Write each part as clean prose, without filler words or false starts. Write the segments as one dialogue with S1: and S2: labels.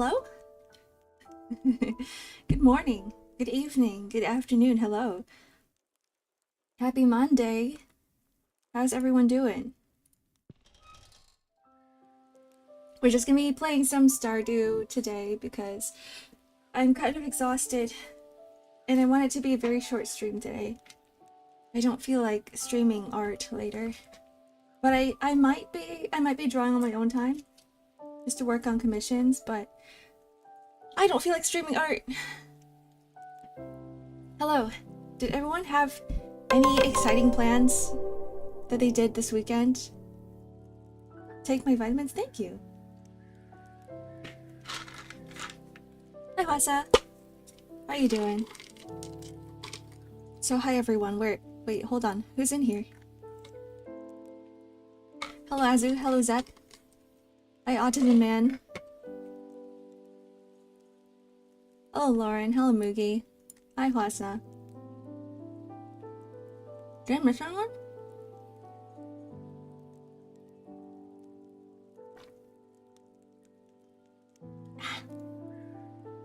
S1: Hello? Good morning, good evening, good afternoon, hello. Happy Monday. How's everyone doing? We're just gonna be playing some Stardew today because I'm kind of exhausted and I want it to be a very short stream today. I don't feel like streaming art later. But I might be drawing on my own time just to work on commissions, but I don't feel like streaming art. Hello. Did everyone have any exciting plans that they did this weekend? Take my vitamins? Thank you. Hi, Hwasa. How are you doing? So, hi everyone. Wait, hold on. Who's in here? Hello, Azu. Hello, Zep. Hi, Autism Man. Hello, Lauren. Hello, Moogie. Hi, Hwasa. Did I miss anyone?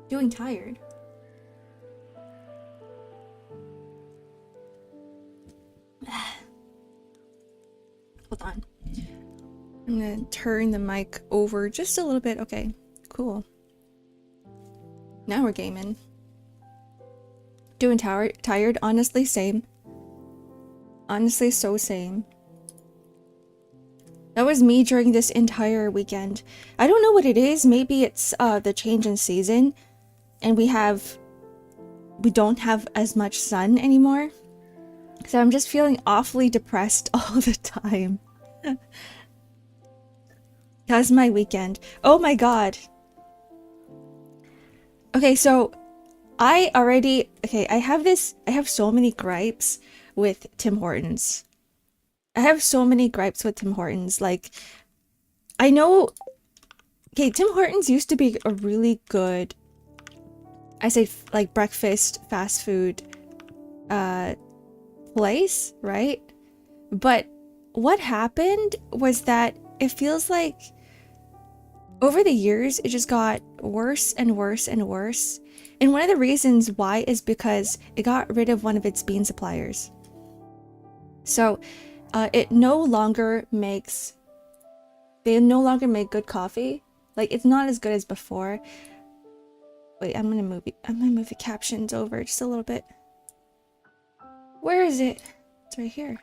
S1: Doing tired. Hold on. I'm gonna turn the mic over just a little bit. Okay, cool. Now we're gaming. Doing tired, honestly, same. Honestly, so same. That was me during this entire weekend. I don't know what it is. Maybe it's the change in season and we don't have as much sun anymore. So I'm just feeling awfully depressed all the time. That was my weekend. Oh my god. Okay, so I have so many gripes with Tim Hortons. Like, I know, okay, Tim Hortons used to be a really good, like breakfast fast food place, right? But what happened was that it feels like over the years it just got worse and worse and worse. And one of the reasons why is because it got rid of one of its bean suppliers. So they no longer make good coffee. Like, it's not as good as before. Wait, I'm gonna move the captions over just a little bit. Where is it? It's right here.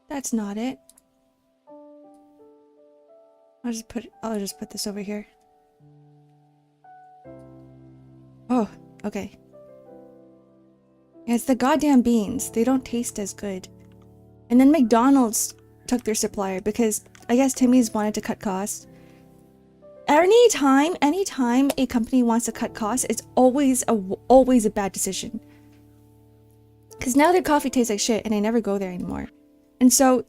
S1: That's not it. I'll just put this over here. Oh, okay. Yeah, it's the goddamn beans. They don't taste as good. And then McDonald's took their supplier because I guess Timmy's wanted to cut costs. Anytime a company wants to cut costs, it's always a bad decision. Because now their coffee tastes like shit and I never go there anymore. And so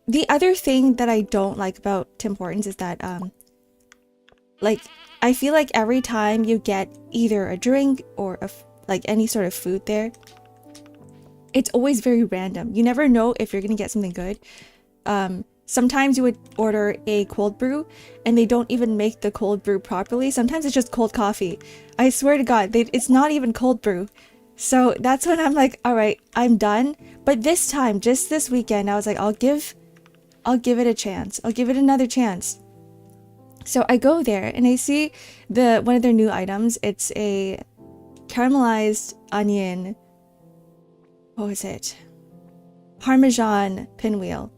S1: the other thing that I don't like about Tim Hortons is that like, I feel like every time you get either a drink or like any sort of food there, it's always very random. You never know if you're gonna get something good. Sometimes you would order a cold brew and they don't even make the cold brew properly. Sometimes it's just cold coffee. I swear to God, it's not even cold brew. So that's when I'm like, all right, I'm done. But this time, just this weekend, I was like, I'll give it a chance. I'll give it another chance. So I go there and I see one of their new items. It's a caramelized onion. What was it? Parmesan pinwheel.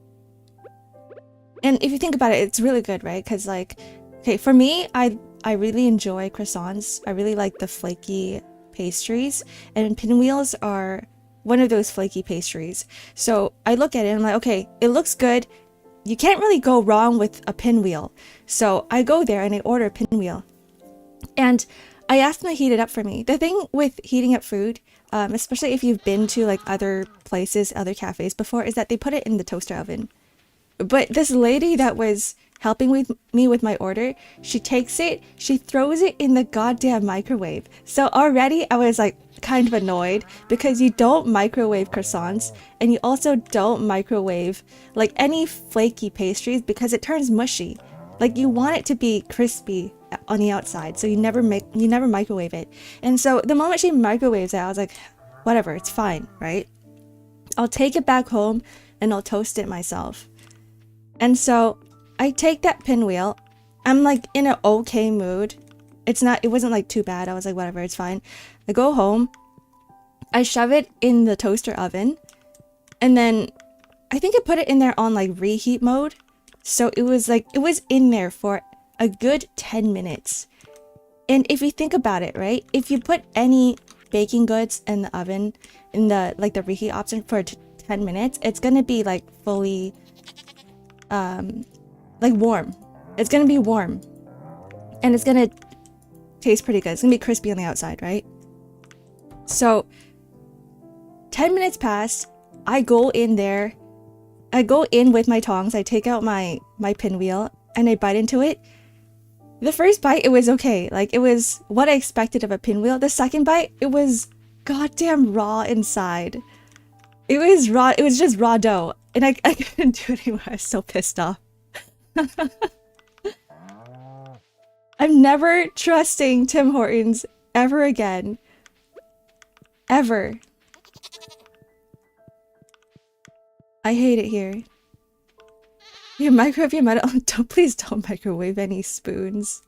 S1: And if you think about it, it's really good, right? Because, like, okay, for me, I really enjoy croissants. I really like the flaky pastries, and pinwheels are one of those flaky pastries. So I look at it and I'm like, okay, it looks good. You can't really go wrong with a pinwheel. So I go there and I order a pinwheel. And I asked them to heat it up for me. The thing with heating up food, especially if you've been to like other places, other cafes before, is that they put it in the toaster oven. But this lady that was helping me with my order, she takes it, she throws it in the goddamn microwave. So already I was like kind of annoyed because you don't microwave croissants and you also don't microwave like any flaky pastries because it turns mushy. Like you want it to be crispy on the outside, so you never microwave it. And so the moment she microwaves it, I was like, whatever, it's fine, right? I'll take it back home and I'll toast it myself. And so I take that pinwheel. I'm like in an okay mood. It wasn't like too bad. I was like, whatever, it's fine. I go home. I shove it in the toaster oven. And then I think I put it in there on like reheat mode. So it was in there for a good 10 minutes. And if you think about it, right? If you put any baking goods in the oven, in the reheat option for 10 minutes, it's gonna be like fully like warm. It's gonna be warm. And it's gonna taste pretty good. It's gonna be crispy on the outside, right? So 10 minutes pass, I go in there. I go in with my tongs, I take out my pinwheel, and I bite into it. The first bite, it was okay. Like, it was what I expected of a pinwheel. The second bite, it was goddamn raw inside. It was raw. It was just raw dough. And I couldn't do it anymore. I was so pissed off. I'm never trusting Tim Hortons ever again. Ever. I hate it here. You microwave your metal. Please don't microwave any spoons.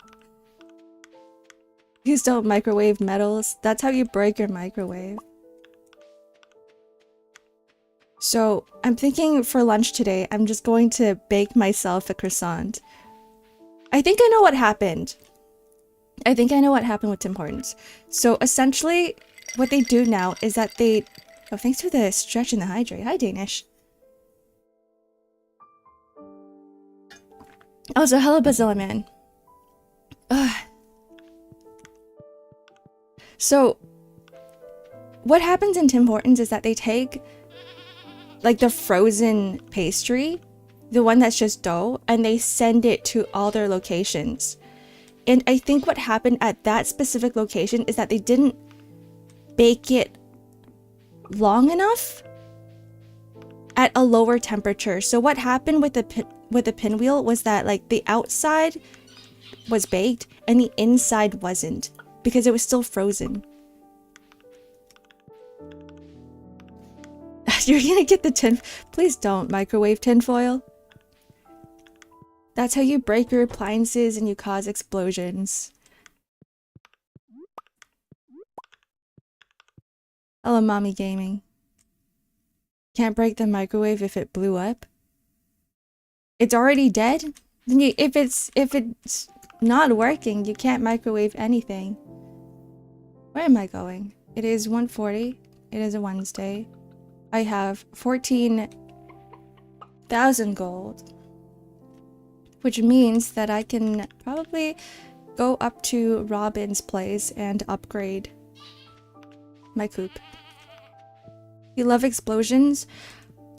S1: Please don't microwave metals. That's how you break your microwave. So I'm thinking for lunch today, I'm just going to bake myself a croissant. I think I know what happened. I think I know what happened with Tim Hortons. So essentially, what they do now is that they... Oh, thanks for the stretch and the hydrate. Hi, Danish. Oh, so hello, Bazilla Man. Ugh. So, what happens in Tim Hortons is that they take, like, the frozen pastry, the one that's just dough, and they send it to all their locations. And I think what happened at that specific location is that they didn't bake it long enough at a lower temperature. So what happened with the pinwheel was that, like, the outside was baked and the inside wasn't, because it was still frozen. You're gonna get the tin... Please don't microwave tinfoil. That's how you break your appliances and you cause explosions. Hello, Mommy Gaming. Can't break the microwave if it blew up. It's already dead? Then if it's not working, you can't microwave anything. Where am I going? It is 1:40. It is a Wednesday. I have 14,000 gold, which means that I can probably go up to Robin's place and upgrade my coop. You love explosions?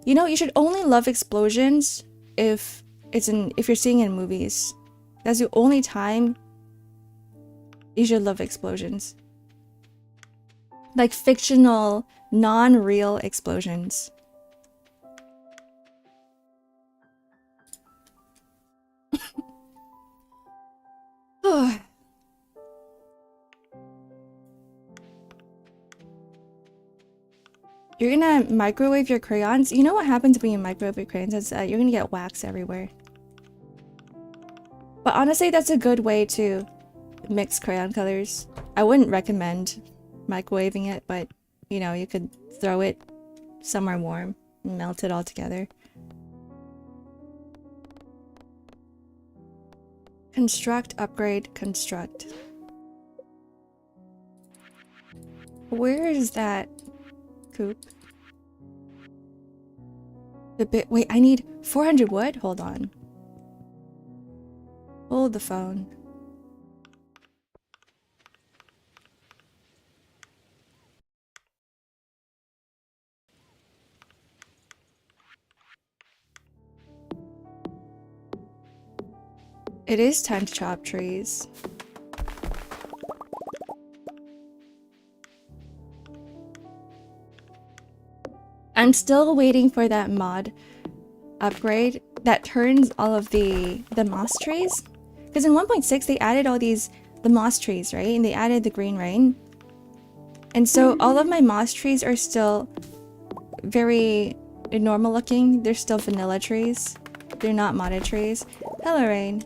S1: You know, you should only love explosions if you're seeing it in movies. That's the only time you should love explosions. Like fictional, non-real explosions. You're gonna microwave your crayons? You know what happens when you microwave your crayons? Is you're gonna get wax everywhere. But honestly, that's a good way to mix crayon colors. I wouldn't recommend microwaving it, but you know, you could throw it somewhere warm and melt it all together. Construct, upgrade, construct. Where is that coop? Wait, I need 400 wood? Hold on. Hold the phone. It is time to chop trees. I'm still waiting for that mod upgrade. that turns all of the moss trees. Because in 1.6 they added all the moss trees, right? And they added the green rain. And so all of my moss trees are still very normal looking. They're still vanilla trees. They're not modded trees. Hello, Rain.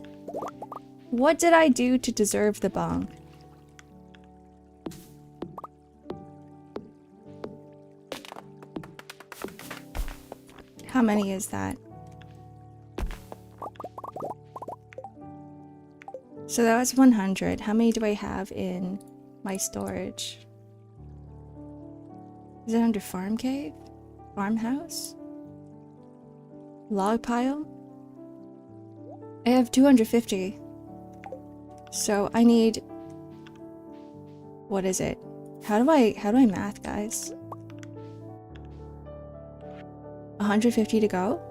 S1: What did I do to deserve the bong? How many is that? So that was 100. How many do I have in my storage? Is it under farm cave? Farmhouse? Log pile? I have 250. So I need... What is it? How do I math, guys? 150 to go?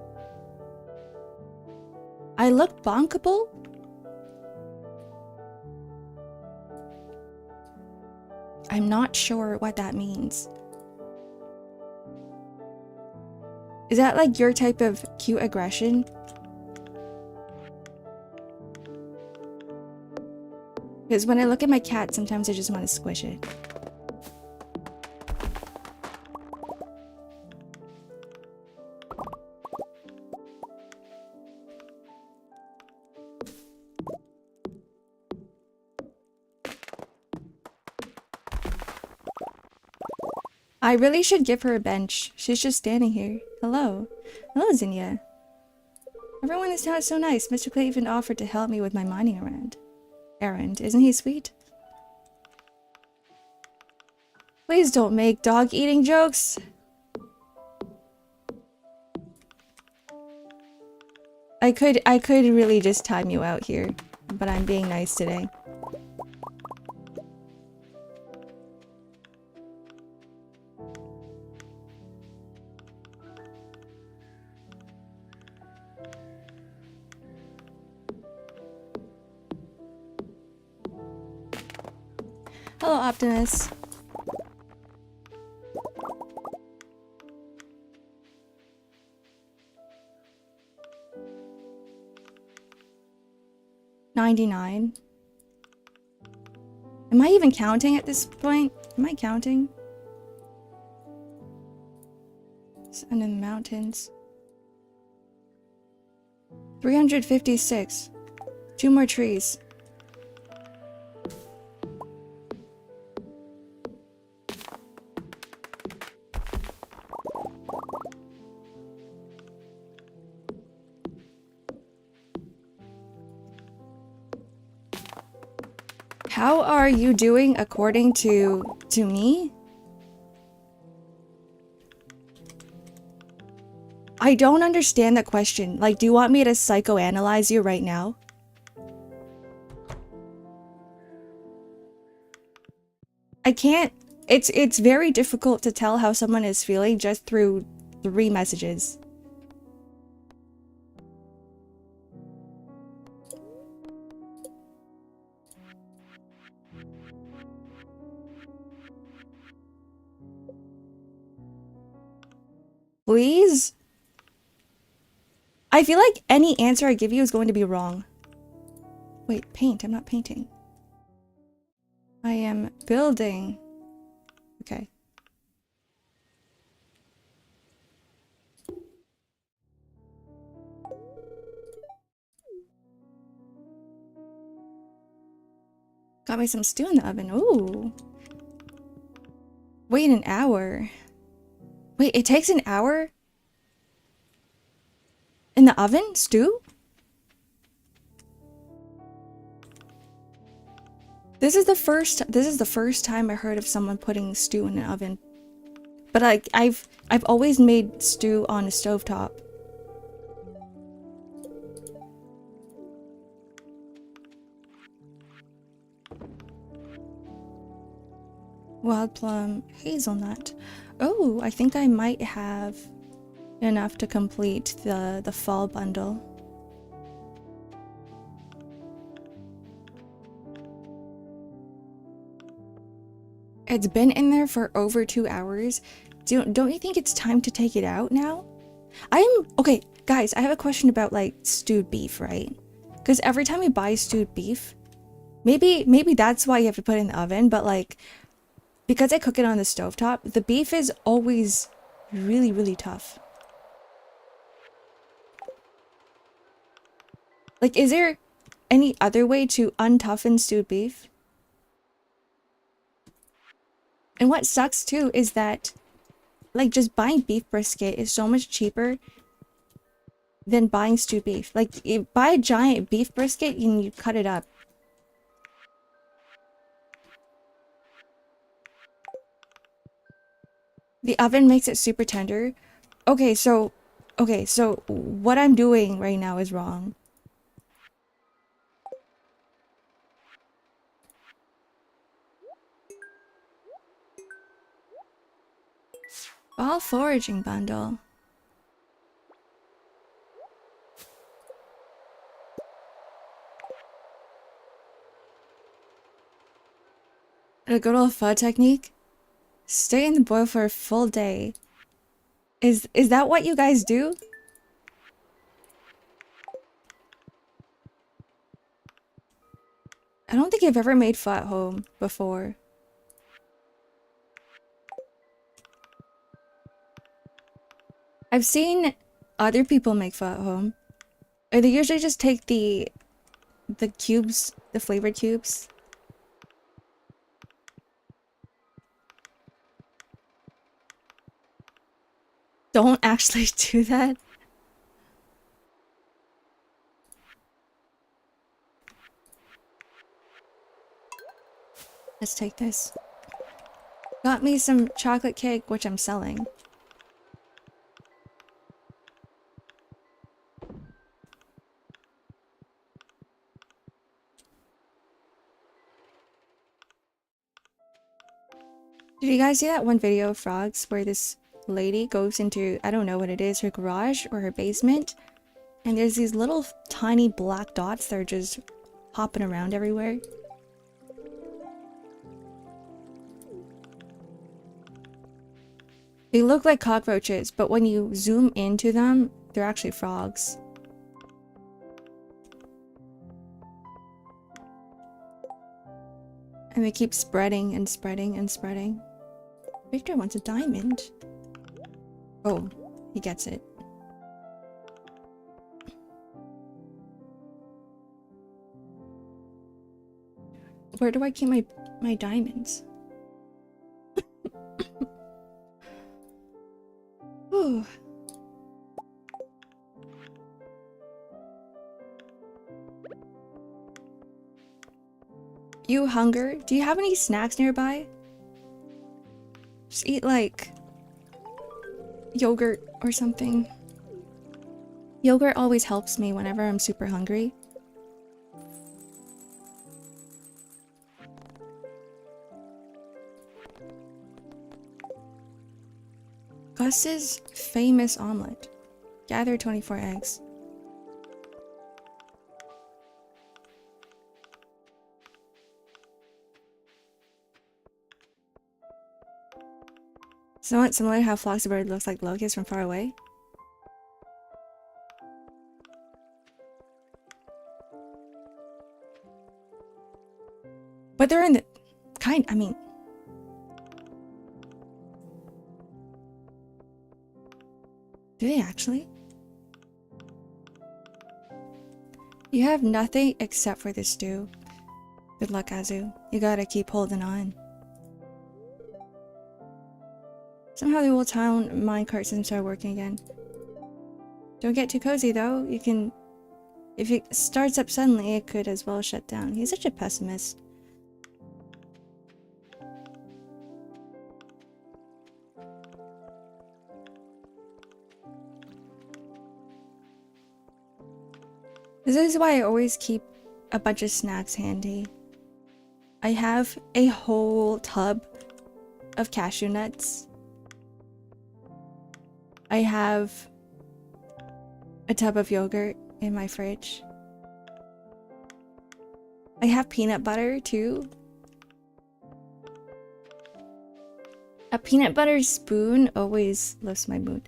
S1: I look bonkable? I'm not sure what that means. Is that like your type of cute aggression? Because when I look at my cat, sometimes I just want to squish it. I really should give her a bench. She's just standing here. Hello. Hello, Zinnia. Everyone in this town is so nice. Mr. Clay even offered to help me with my mining errand. Isn't he sweet? Please don't make dog eating jokes. I could really just time you out here, but I'm being nice today. Hello, Optimus. $99. Am I even counting at this point? Am I counting? And in the mountains. 356. 2 more trees. How are you doing according to me? I don't understand the question. Like, do you want me to psychoanalyze you right now? I can't. It's very difficult to tell how someone is feeling just through 3 messages. Please? I feel like any answer I give you is going to be wrong. Wait, paint. I'm not painting. I am building. Okay. Got me some stew in the oven. Ooh. Wait an hour. Wait, it takes an hour? In the oven? Stew? This is the first time I heard of someone putting stew in an oven. But like I've always made stew on a stovetop. Wild plum, hazelnut. Oh, I think I might have enough to complete the fall bundle. It's been in there for over 2 hours. Don't you think it's time to take it out now? Okay, guys, I have a question about like stewed beef, right? Because every time you buy stewed beef, maybe that's why you have to put it in the oven, but like because I cook it on the stovetop, the beef is always really, really tough. Like, is there any other way to untoughen stewed beef? And what sucks too is that like just buying beef brisket is so much cheaper than buying stewed beef. Like you buy a giant beef brisket and you cut it up. The oven makes it super tender. Okay, so what I'm doing right now is wrong. Fall foraging bundle. A good old pho technique. Stay in the boil for a full day. Is that what you guys do? I don't think I've ever made pho at home before. I've seen other people make pho at home. Or they usually just take the cubes, the flavored cubes. Don't actually do that. Let's take this. Got me some chocolate cake, which I'm selling. Did you guys see that one video of frogs where this lady goes into, I don't know what it is, her garage or her basement, and there's these little tiny black dots that are just hopping around everywhere? They look like cockroaches, but when you zoom into them, they're actually frogs. And they keep spreading and spreading and spreading. Victor wants a diamond. Oh, he gets it. Where do I keep my diamonds? Ooh. You hunger? Do you have any snacks nearby? Just eat like yogurt or something. Yogurt always helps me whenever I'm super hungry. Gus's famous omelet. Gather 24 eggs. Somewhat similar to how flocks of birds looks like locusts from far away. But they're in the I mean, do they actually? You have nothing except for this stew. Good luck, Azu. You gotta keep holding on. Somehow the old town minecart system started working again. Don't get too cozy though. You can... If it starts up suddenly, it could as well shut down. He's such a pessimist. This is why I always keep a bunch of snacks handy. I have a whole tub of cashew nuts. I have a tub of yogurt in my fridge. I have peanut butter too. A peanut butter spoon always lifts my mood.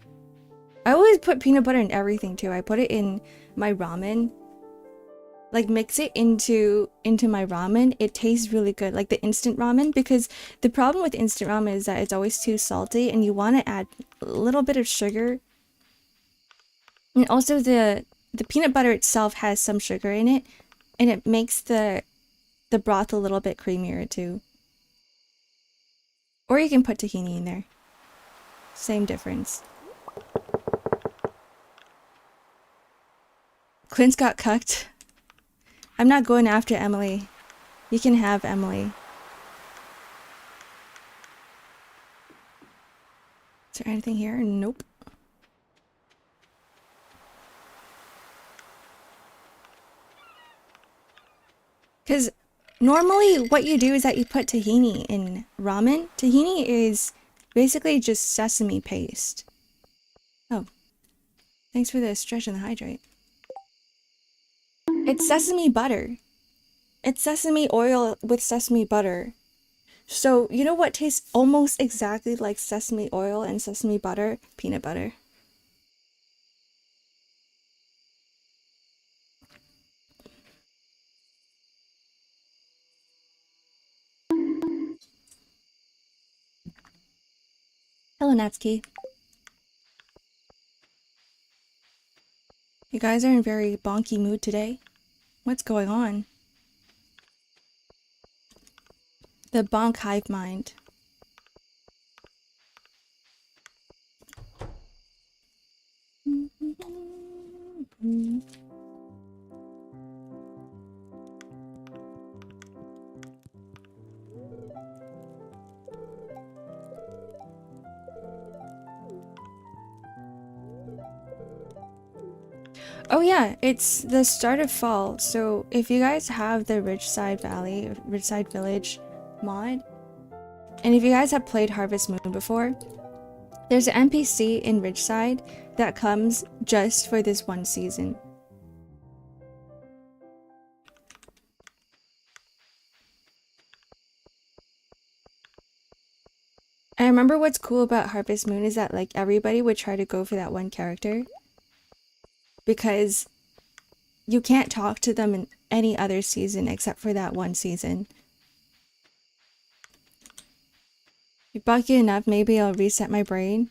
S1: I always put peanut butter in everything too. I put it in my ramen. Like mix it into my ramen. It tastes really good, like the instant ramen, because the problem with instant ramen is that it's always too salty and you want to add a little bit of sugar. And also the peanut butter itself has some sugar in it, and it makes the broth a little bit creamier too. Or you can put tahini in there. Same difference. Clint's got cucked. I'm not going after Emily. You can have Emily. Is there anything here? Nope. Because normally what you do is that you put tahini in ramen. Tahini is basically just sesame paste. Oh. Thanks for the stretch and the hydrate. It's sesame butter. It's sesame oil with sesame butter. So, you know what tastes almost exactly like sesame oil and sesame butter? Peanut butter. Hello, Natsuki. You guys are in very bonky mood today. What's going on? The bonk hive mind. Oh yeah, it's the start of fall, so if you guys have the Ridgeside Valley, Ridgeside Village mod, and if you guys have played Harvest Moon before, there's an NPC in Ridgeside that comes just for this one season. I remember what's cool about Harvest Moon is that like everybody would try to go for that one character because you can't talk to them in any other season except for that one season. You're bucky enough, maybe I'll reset my brain.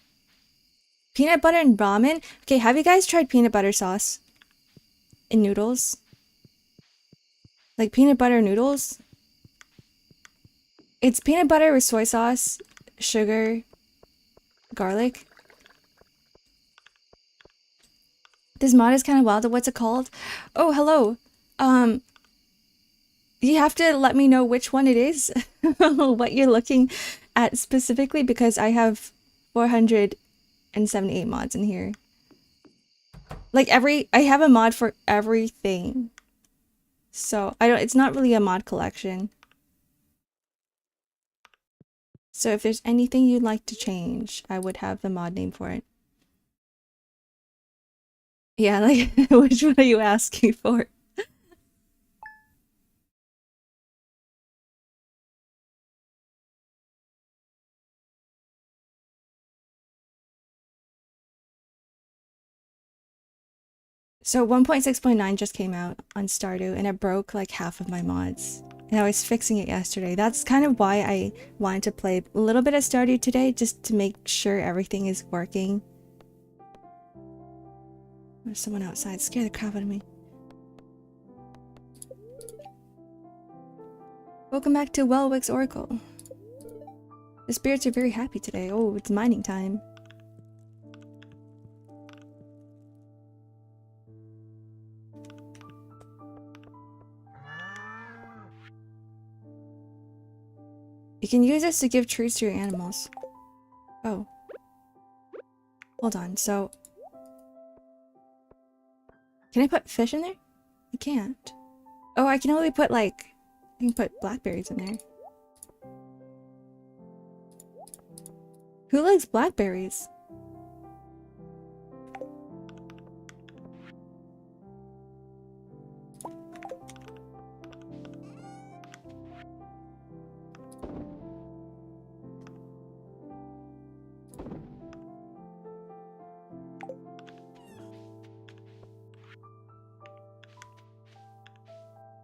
S1: Peanut butter and ramen? Okay, have you guys tried peanut butter sauce in noodles? Like peanut butter noodles? It's peanut butter with soy sauce, sugar, garlic. This mod is kind of wild. What's it called? Oh, hello. You have to let me know which one it is, what you're looking at specifically, because I have 478 mods in here. Like I have a mod for everything. So it's not really a mod collection. So if there's anything you'd like to change, I would have the mod name for it. Yeah, like, which one are you asking for? So 1.6.9 just came out on Stardew and it broke like half of my mods. And I was fixing it yesterday. That's kind of why I wanted to play a little bit of Stardew today, just to make sure everything is working. There's someone outside. Scare the crap out of me. Welcome back to Welwick's Oracle. The spirits are very happy today. Oh, it's mining time. You can use this to give treats to your animals. Oh. Hold on, so... Can I put fish in there? I can't. Oh, I can only put like... I can put blackberries in there. Who likes blackberries?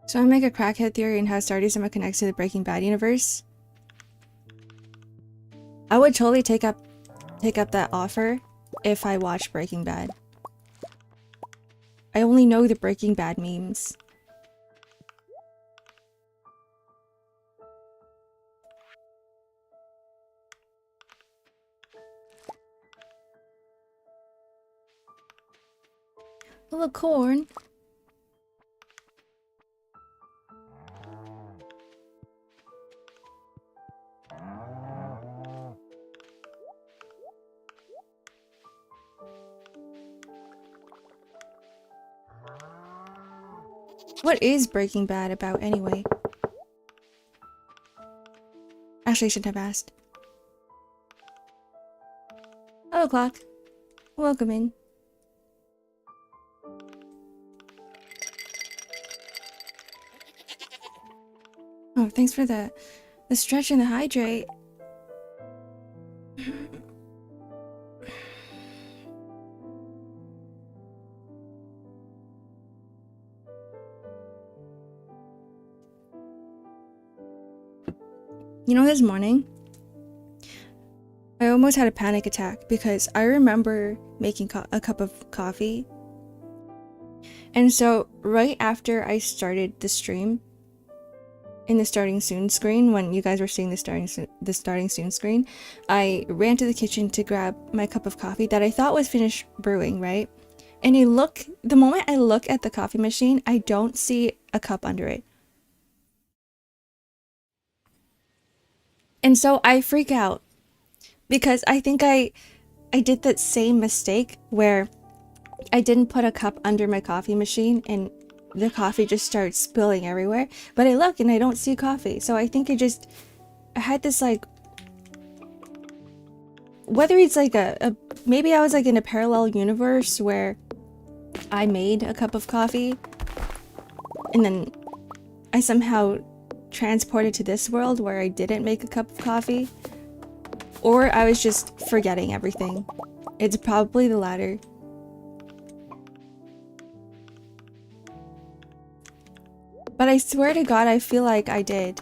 S1: So I make a crackhead theory on how Stardew somehow connects to the Breaking Bad universe. I would totally take up that offer if I watched Breaking Bad. I only know the Breaking Bad memes. Full of corn. What is Breaking Bad about anyway? Actually, I shouldn't have asked. Hello, clock. Welcome in. Oh, thanks for the stretch and the hydrate. You know, this morning, I almost had a panic attack because I remember making a cup of coffee. And so, right after I started the stream, in the starting soon screen, when you guys were seeing the starting soon screen, I ran to the kitchen to grab my cup of coffee that I thought was finished brewing, right? And the moment I look at the coffee machine, I don't see a cup under it. And so I freak out because I think I did that same mistake where I didn't put a cup under my coffee machine and the coffee just starts spilling everywhere. But I look and I don't see coffee. So I think I had this like, whether it's like maybe I was like in a parallel universe where I made a cup of coffee and then I somehow transported to this world where I didn't make a cup of coffee, or I was just forgetting everything. It's probably the latter. But I swear to God, I feel like I did.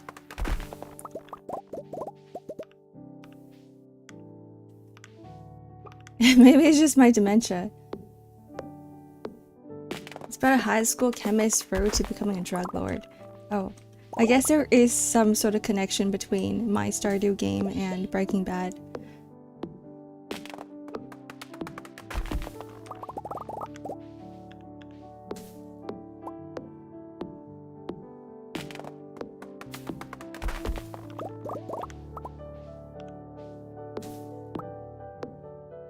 S1: Maybe it's just my dementia. It's about a high school chemist's road to becoming a drug lord. Oh. I guess there is some sort of connection between my Stardew game and Breaking Bad.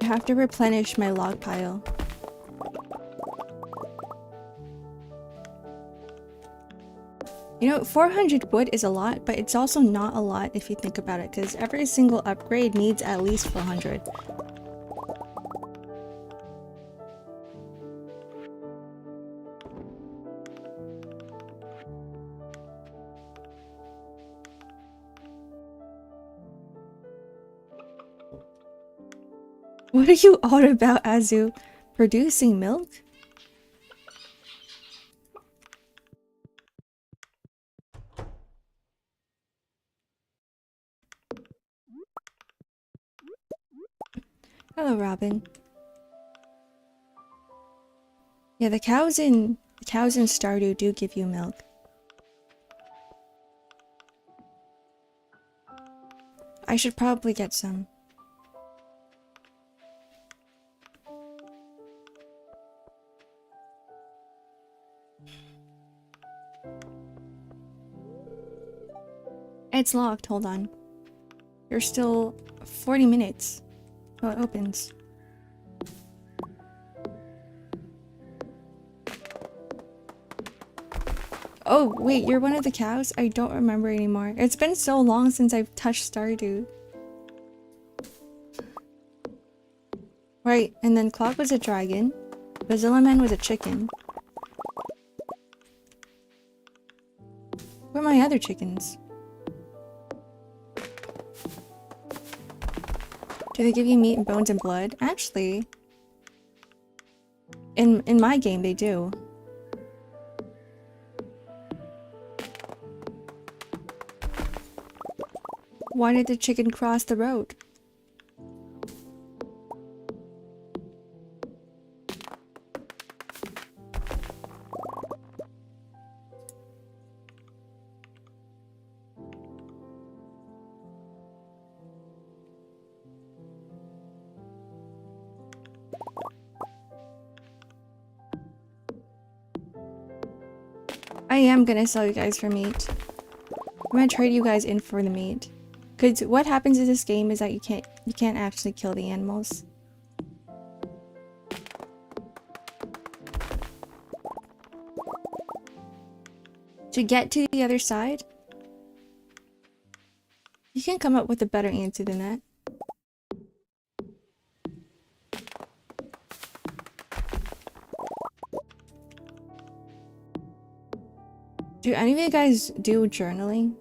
S1: I have to replenish my log pile. You know, 400 wood is a lot, but it's also not a lot if you think about it, because every single upgrade needs at least 400. What are you all about, Azu? Producing milk? Hello, Robin. Yeah, the cows in Stardew do give you milk. I should probably get some. It's locked, hold on. You're still 40 minutes. Oh, it opens. Oh, wait, you're one of the cows? I don't remember anymore. It's been so long since I've touched Stardew. Right, and then Clock was a dragon. Bazillaman was a chicken. Where are my other chickens? Do they give you meat and bones and blood? Actually, in my game they do. Why did the chicken cross the road? I am gonna sell you guys for meat. I'm gonna trade you guys in for the meat. Cause what happens in this game is that you can't actually kill the animals. To get to the other side, you can come up with a better answer than that. Do any of you guys do journaling?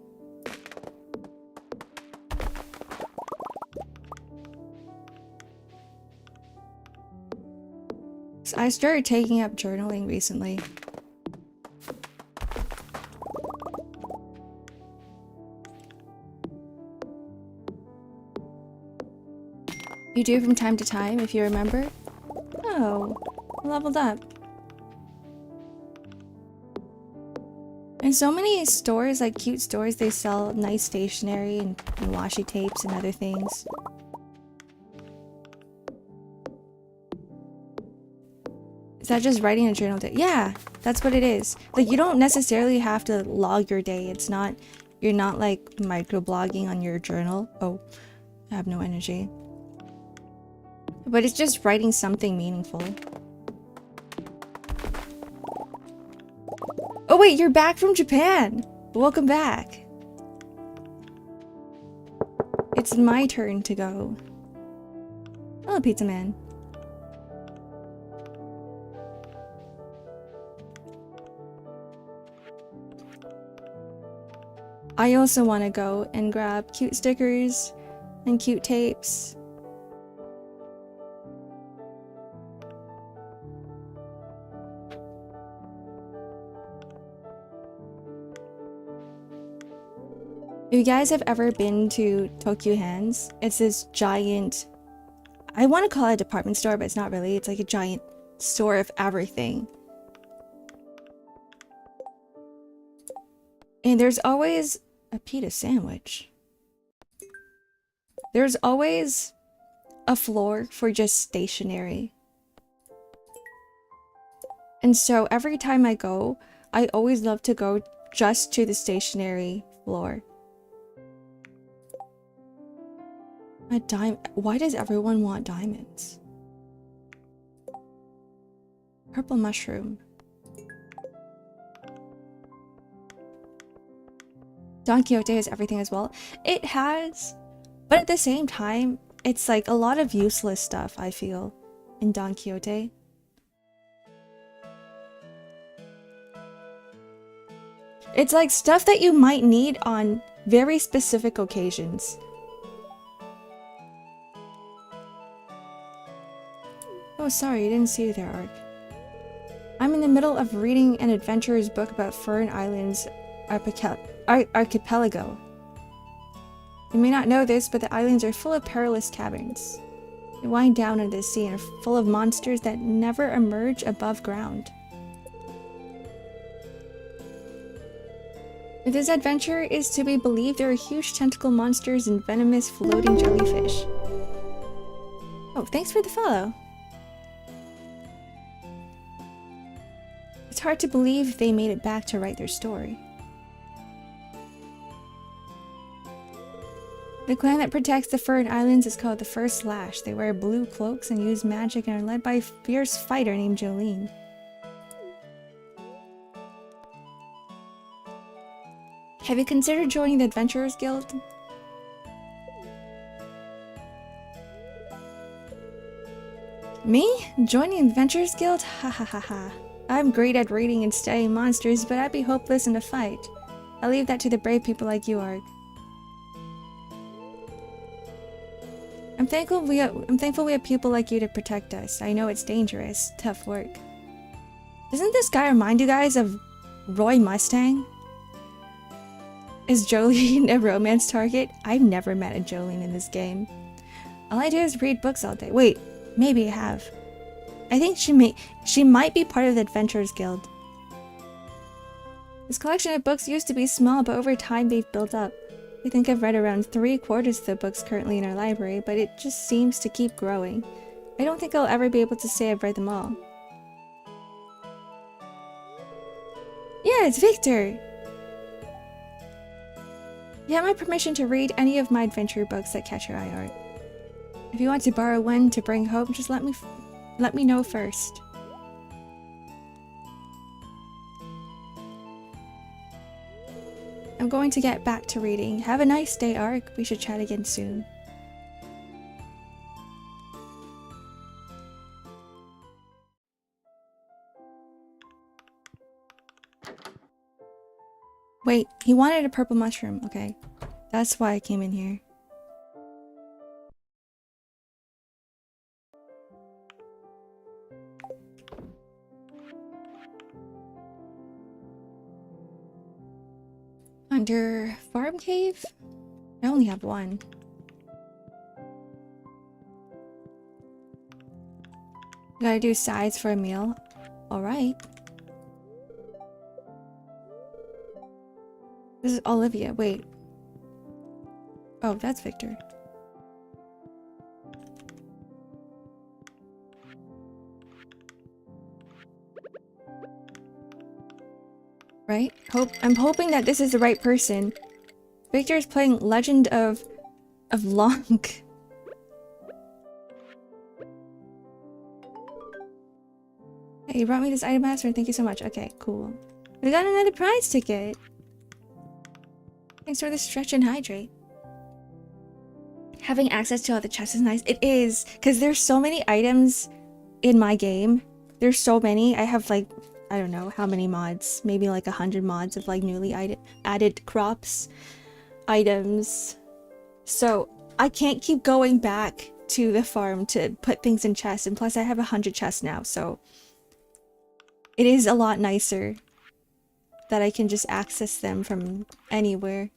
S1: I started taking up journaling recently. You do from time to time, if you remember? Oh, leveled up. In so many stores, like cute stores, they sell nice stationery and washi tapes and other things. Is that just writing a journal? Yeah, that's what it is. Like, you don't necessarily have to log your day. It's not, you're not like microblogging on your journal. Oh, I have no energy. But it's just writing something meaningful. Oh wait, you're back from Japan! Welcome back. It's my turn to go. Hello, Pizza Man. I also want to go and grab cute stickers and cute tapes. If you guys have ever been to Tokyo Hands, it's this giant, I want to call it a department store, but it's not really. It's like a giant store of everything. And there's always a pita sandwich. There's always a floor for just stationery. And so every time I go, I always love to go just to the stationery floor. A diamond. Why does everyone want diamonds? Purple mushroom. Don Quixote has everything as well. It has, but at the same time, it's like a lot of useless stuff, I feel, in Don Quixote. It's like stuff that you might need on very specific occasions. Oh, sorry, I didn't see you there, Ark. I'm in the middle of reading an adventurer's book about Fern Island's archipelago. You may not know this, but the islands are full of perilous caverns. They wind down into the sea and are full of monsters that never emerge above ground. If this adventure is to be believed, there are huge tentacle monsters and venomous floating jellyfish. Oh, thanks for the follow. It's hard to believe they made it back to write their story. The clan that protects the Fern Islands is called the First Slash. They wear blue cloaks and use magic and are led by a fierce fighter named Jolene. Have you considered joining the Adventurers Guild? Me? Joining the Adventurers Guild? Ha ha ha ha. I'm great at raiding and studying monsters, but I'd be hopeless in a fight. I'll leave that to the brave people like you, Ark. I'm thankful we have people like you to protect us. I know it's dangerous, tough work. Doesn't this guy remind you guys of Roy Mustang? Is Jolene a romance target? I've never met a Jolene in this game. All I do is read books all day. Wait, maybe I have. I think she might be part of the Adventurers Guild. This collection of books used to be small, but over time they've built up. I think I've read around 3/4 of the books currently in our library, but it just seems to keep growing. I don't think I'll ever be able to say I've read them all. Yeah, it's Victor! You have my permission to read any of my adventure books that catch your eye, Art. If you want to borrow one to bring home, just let me know first. I'm going to get back to reading. Have a nice day, Ark. We should chat again soon. Wait, he wanted a purple mushroom. Okay. That's why I came in here. Under farm cave? I only have one. Gotta do sides for a meal. Alright. This is Olivia. Wait. Oh, that's Victor. Right? I'm hoping that this is the right person. Victor is playing Legend of Long. Hey, you brought me this item master. Thank you so much. Okay, cool. We got another prize ticket. Thanks for the stretch and hydrate. Having access to all the chests is nice. It is, because there's so many items in my game. There's so many. I have like, I don't know how many mods. Maybe like 100 mods of like newly added crops, items. So I can't keep going back to the farm to put things in chests. And plus I have 100 chests now. So it is a lot nicer that I can just access them from anywhere.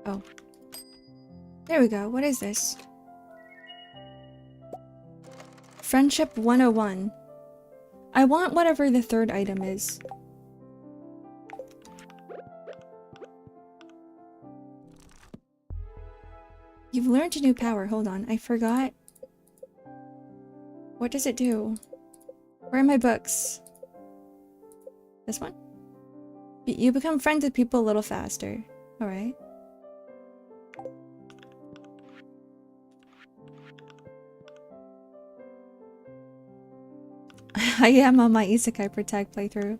S1: Oh. There we go. What is this? Friendship 101. I want whatever the third item is. You've learned a new power. Hold on. I forgot. What does it do? Where are my books? This one? You become friends with people a little faster. Alright. I am on my Isekai Protect playthrough.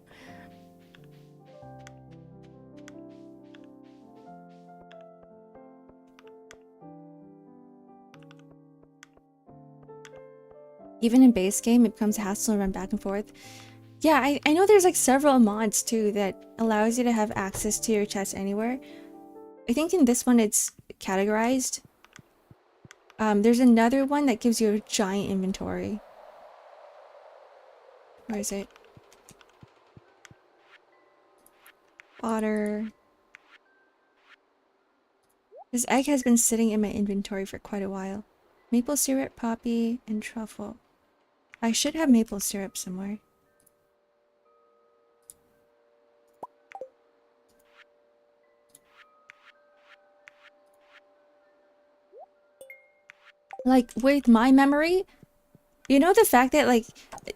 S1: Even in base game, it becomes a hassle to run back and forth. Yeah, I know there's like several mods too that allows you to have access to your chest anywhere. I think in this one it's categorized. There's another one that gives you a giant inventory. Where is it? Water. This egg has been sitting in my inventory for quite a while. Maple syrup, poppy, and truffle. I should have maple syrup somewhere. Like, with my memory, you know the fact that, like,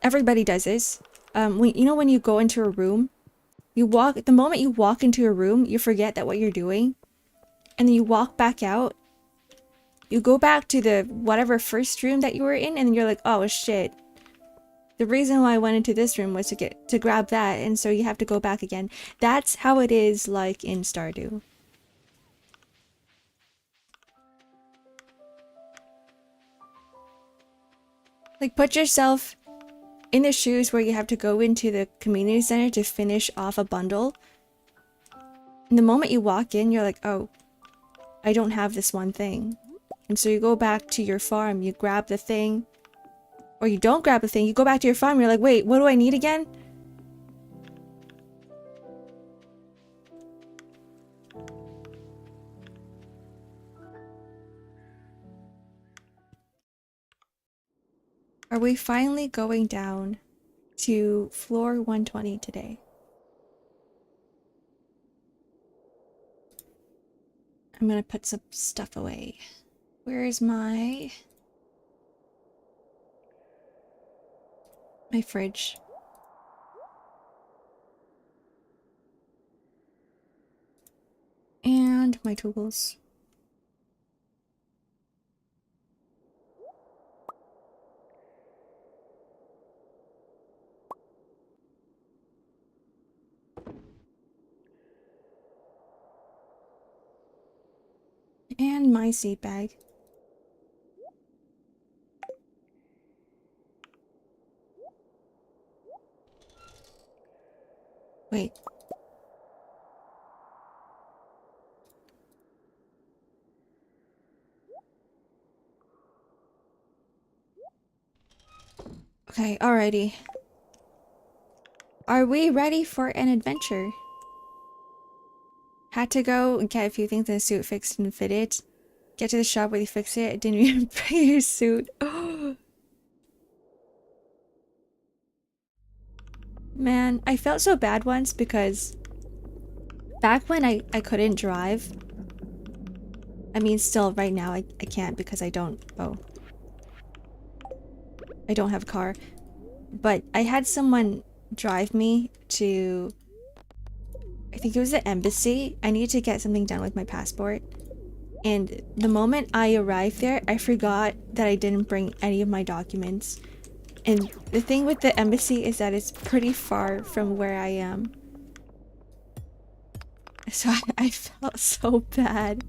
S1: everybody does this? When you go into a room, the moment you walk into a room, you forget that what you're doing. And then you walk back out. You go back to the whatever first room that you were in, and then you're like, oh shit. The reason why I went into this room was to grab that, and so you have to go back again. That's how it is like in Stardew. Like, put yourself in the shoes where you have to go into the community center to finish off a bundle. And the moment you walk in, you're like, oh, I don't have this one thing. And so you go back to your farm, you grab the thing, or you don't grab the thing, you go back to your farm, you're like, wait, what do I need again? Are we finally going down to floor 120 today? I'm gonna put some stuff away. Where is my fridge? And my tools. And my seed bag. Wait. Okay, alrighty. Are we ready for an adventure? Had to go get a few things in the suit fixed and fitted. Get to the shop where they fix it. Didn't even bring your suit. Man, I felt so bad once because back when I couldn't drive. I mean, still right now I can't because I don't have a car. But I had someone drive me to, I think it was the embassy. I needed to get something done with my passport. And the moment I arrived there, I forgot that I didn't bring any of my documents. And the thing with the embassy is that it's pretty far from where I am. So I felt so bad.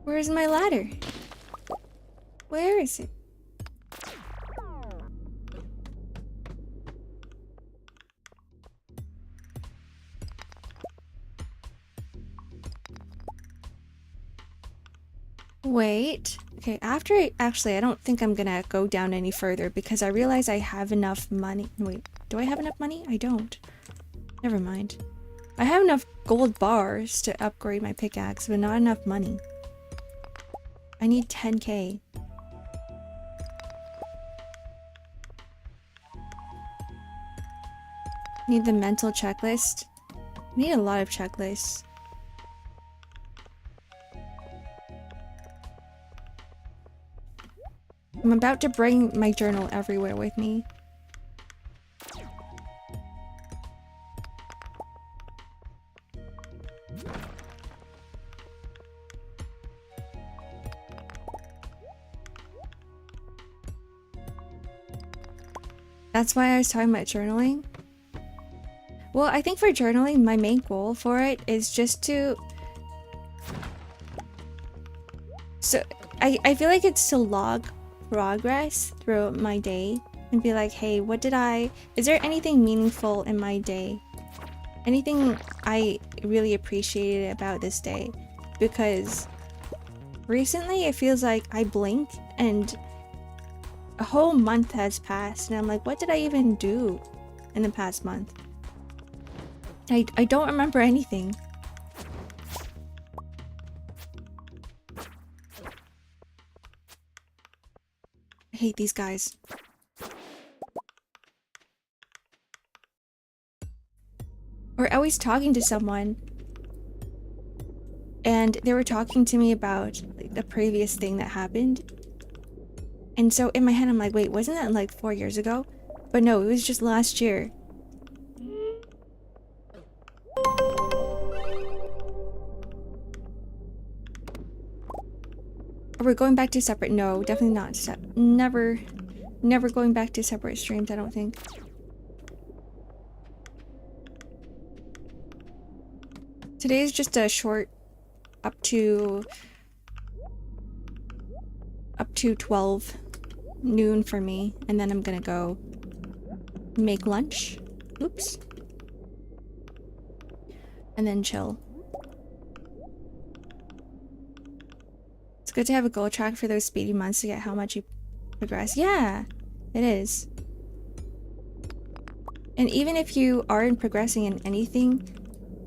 S1: Where's my ladder? Where is it? Wait. Okay, actually, I don't think I'm gonna go down any further because I realize I have enough money. Wait, do I have enough money? I don't. Never mind. I have enough gold bars to upgrade my pickaxe, but not enough money. I need 10k. Need the mental checklist. I need a lot of checklists. I'm about to bring my journal everywhere with me. That's why I was talking about journaling. Well, I think for journaling, my main goal for it is just to... So, I feel like it's to log progress throughout my day and be like, hey, what did is there anything meaningful in my day? Anything I really appreciated about this day? Because recently it feels like I blink and a whole month has passed and I'm like, what did I even do in the past month? I don't remember anything. I hate these guys. Or I was talking to someone and they were talking to me about like, the previous thing that happened. And so in my head I'm like, wait, wasn't that like 4 years ago? But no, it was just last year. Are we going back to separate? No, definitely not. Never going back to separate streams, I don't think. Today's just a short up to 12 noon for me, and then I'm gonna go make lunch. Oops. And then chill. It's good to have a goal track for those speedy months to get how much you progress. Yeah, it is. And even if you aren't progressing in anything,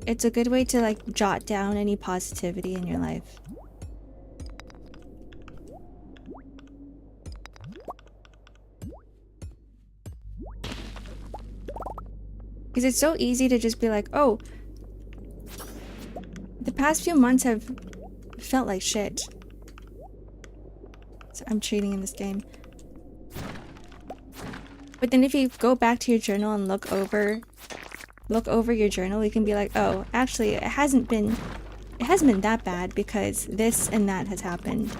S1: it's a good way to like jot down any positivity in your life. Because it's so easy to just be like, oh, the past few months have felt like shit. So I'm cheating in this game. But then if you go back to your journal and look over your journal, you can be like, oh, actually it hasn't been that bad because this and that has happened.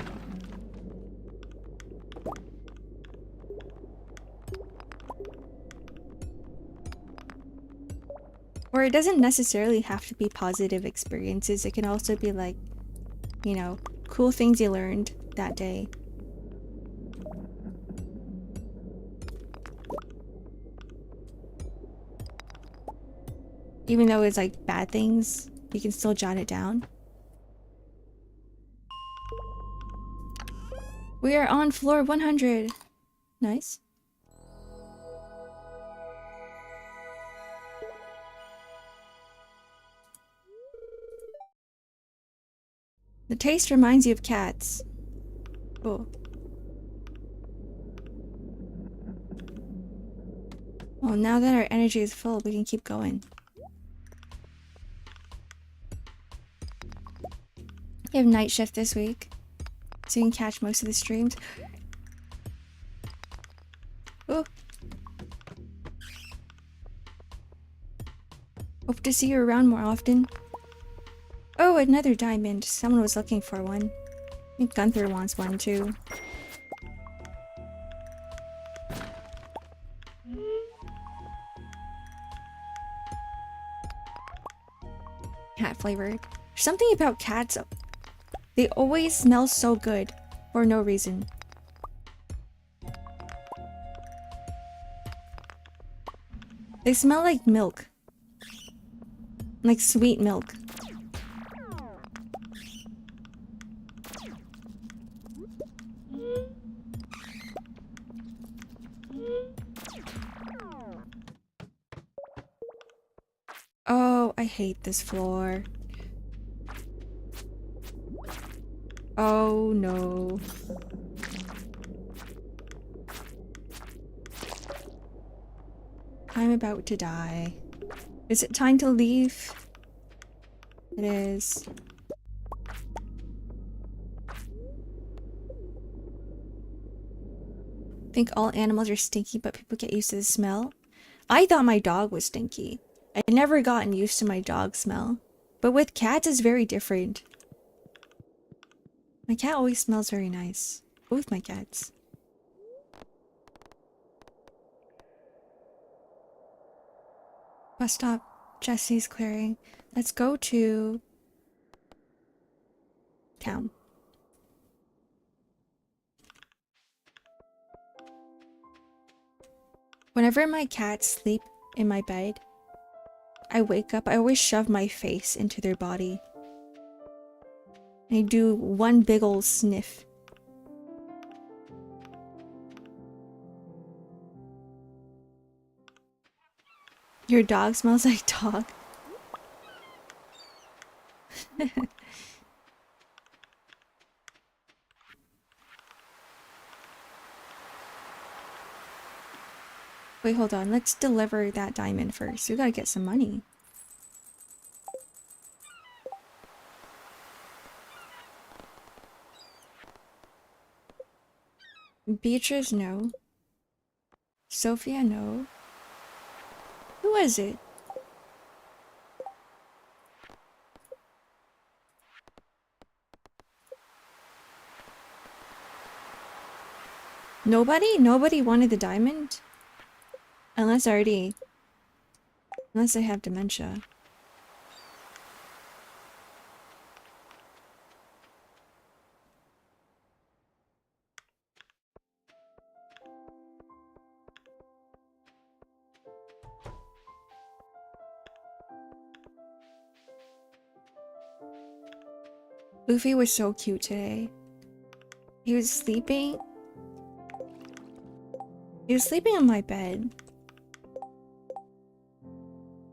S1: Or it doesn't necessarily have to be positive experiences. It can also be like, you know, cool things you learned that day. Even though it's like bad things, you can still jot it down. We are on floor 100. Nice. The taste reminds you of cats. Cool. Well, now that our energy is full, we can keep going. You have night shift this week, so you can catch most of the streams. Oh. Hope to see you around more often. Oh, another diamond. Someone was looking for one. I think Gunther wants one too. Cat flavored. There's something about cats. They always smell so good for no reason. They smell like milk. Like sweet milk. Oh, I hate this floor. Oh no. I'm about to die. Is it time to leave? It is. I think all animals are stinky, but people get used to the smell. I thought my dog was stinky. I'd never gotten used to my dog smell. But with cats, it's very different. My cat always smells very nice. Both my cats. Bus stop. Jesse's clearing. Let's go to town. Whenever my cats sleep in my bed, I wake up, I always shove my face into their body. I do one big ol' sniff. Your dog smells like dog. Wait, hold on. Let's deliver that diamond first. We gotta get some money. Beatrice, no. Sophia, no. Who was it? Nobody? Nobody wanted the diamond? Unless I have dementia. Luffy was so cute today. He was sleeping. He was sleeping on my bed.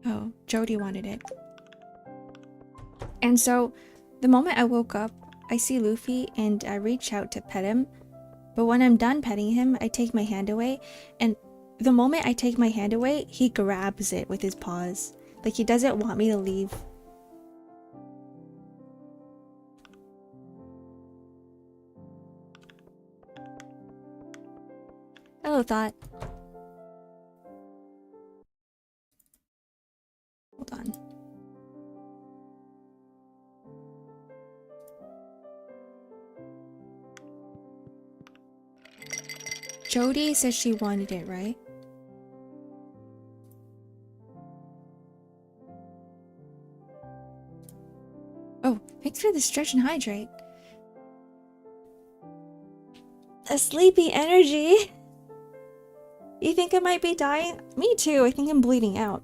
S1: Oh, Jody wanted it. And so, the moment I woke up, I see Luffy and I reach out to pet him. But when I'm done petting him, I take my hand away. And the moment I take my hand away, he grabs it with his paws. Like he doesn't want me to leave. Hello, Thought. Hold on. Jody says she wanted it, right? Oh, thanks for the stretch and hydrate. A sleepy energy. You think I might be dying? Me too. I think I'm bleeding out.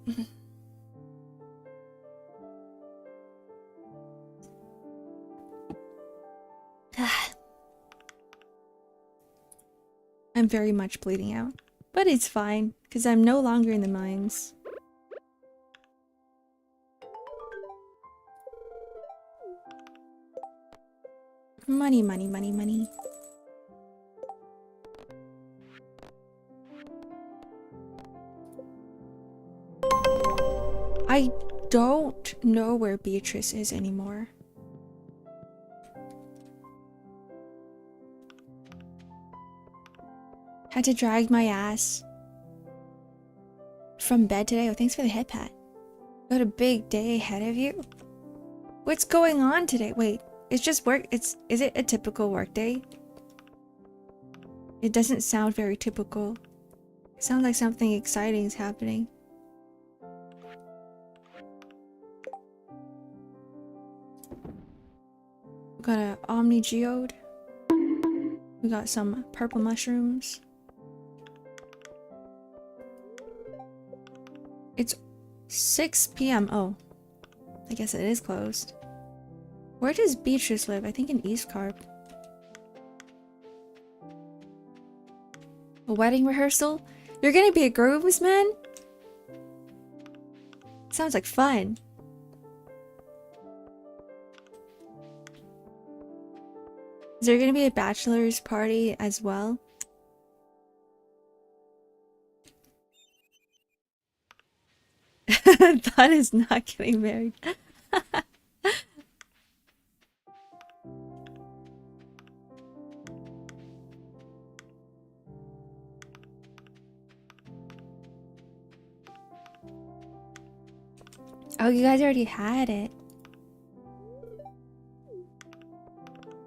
S1: I'm very much bleeding out. But it's fine, because I'm no longer in the mines. Money, money, money, money. I don't know where Beatrice is anymore. Had to drag my ass from bed today. Oh, thanks for the head pat. Got a big day ahead of you. What's going on today? Wait, it's just work. Is it a typical work day? It doesn't sound very typical. It sounds like something exciting is happening. We got an Omni Geode. We got some purple mushrooms. It's 6 p.m. Oh, I guess it is closed. Where does Beatrice live? I think in X-Ark. A wedding rehearsal? You're gonna be a groomsman? Sounds like fun. Is there gonna be a bachelor's party as well? That is not getting married. Oh, you guys already had it.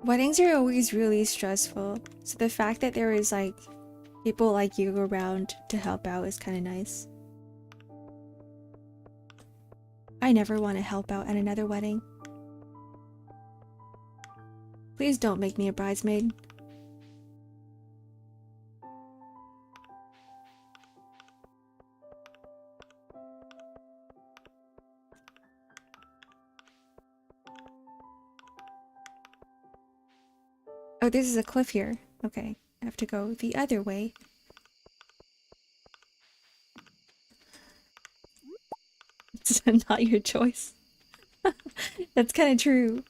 S1: Weddings are always really stressful, so the fact that there is like people like you around to help out is kind of nice. I never want to help out at another wedding. Please don't make me a bridesmaid. Oh, this is a cliff here. Okay, I have to go the other way. It's not your choice. That's kind of true.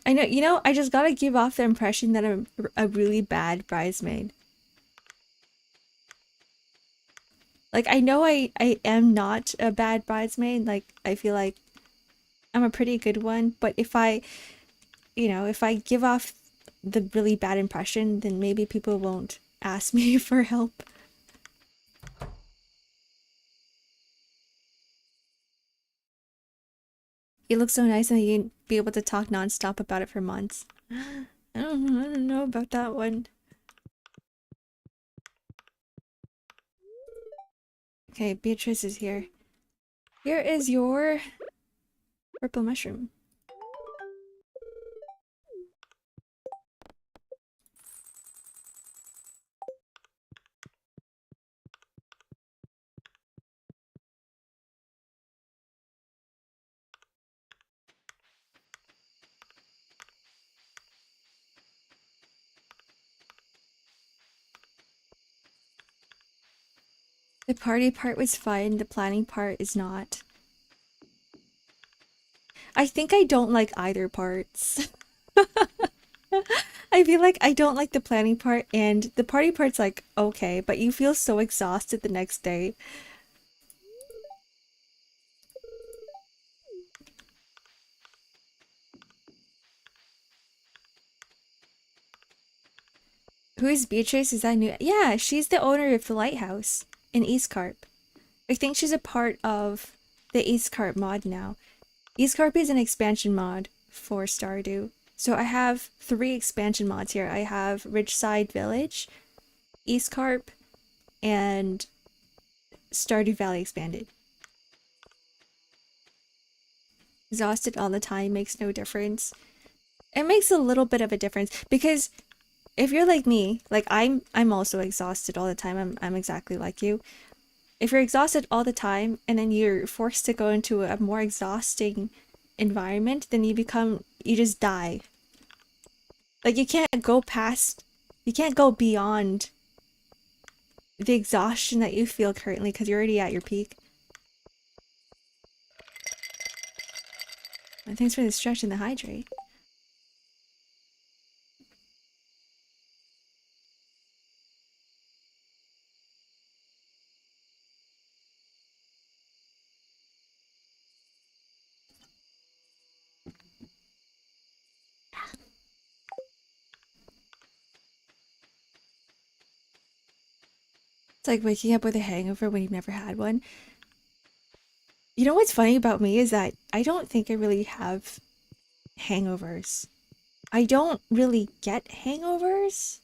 S1: I know, you know, I just gotta give off the impression that I'm a really bad bridesmaid. Like, I know I am not a bad bridesmaid. Like, I feel like I'm a pretty good one. But if I, you know, if I give off the really bad impression, then maybe people won't ask me for help. You look so nice and you'd be able to talk nonstop about it for months. I don't know about that one. Okay, Beatrice is here. Here is your purple mushroom. The party part was fun, the planning part is not. I think I don't like either parts. I feel like I don't like the planning part, and the party part's like, okay, but you feel so exhausted the next day. Who is Beatrice? Is that new? Yeah, she's the owner of the lighthouse in X-Ark. I think she's a part of the X-Ark mod now. X-Ark is an expansion mod for Stardew. So I have 3 expansion mods here. I have Ridgeside Village, X-Ark, and Stardew Valley Expanded. Exhausted all the time makes no difference. It makes a little bit of a difference because if you're like me, like I'm also exhausted all the time. I'm exactly like you. If you're exhausted all the time and then you're forced to go into a more exhausting environment, then you just die. Like you can't go beyond the exhaustion that you feel currently because you're already at your peak. And thanks for the stretch and the hydrate. It's like waking up with a hangover when you've never had one. You know what's funny about me is that I don't think I really have hangovers. I don't really get hangovers.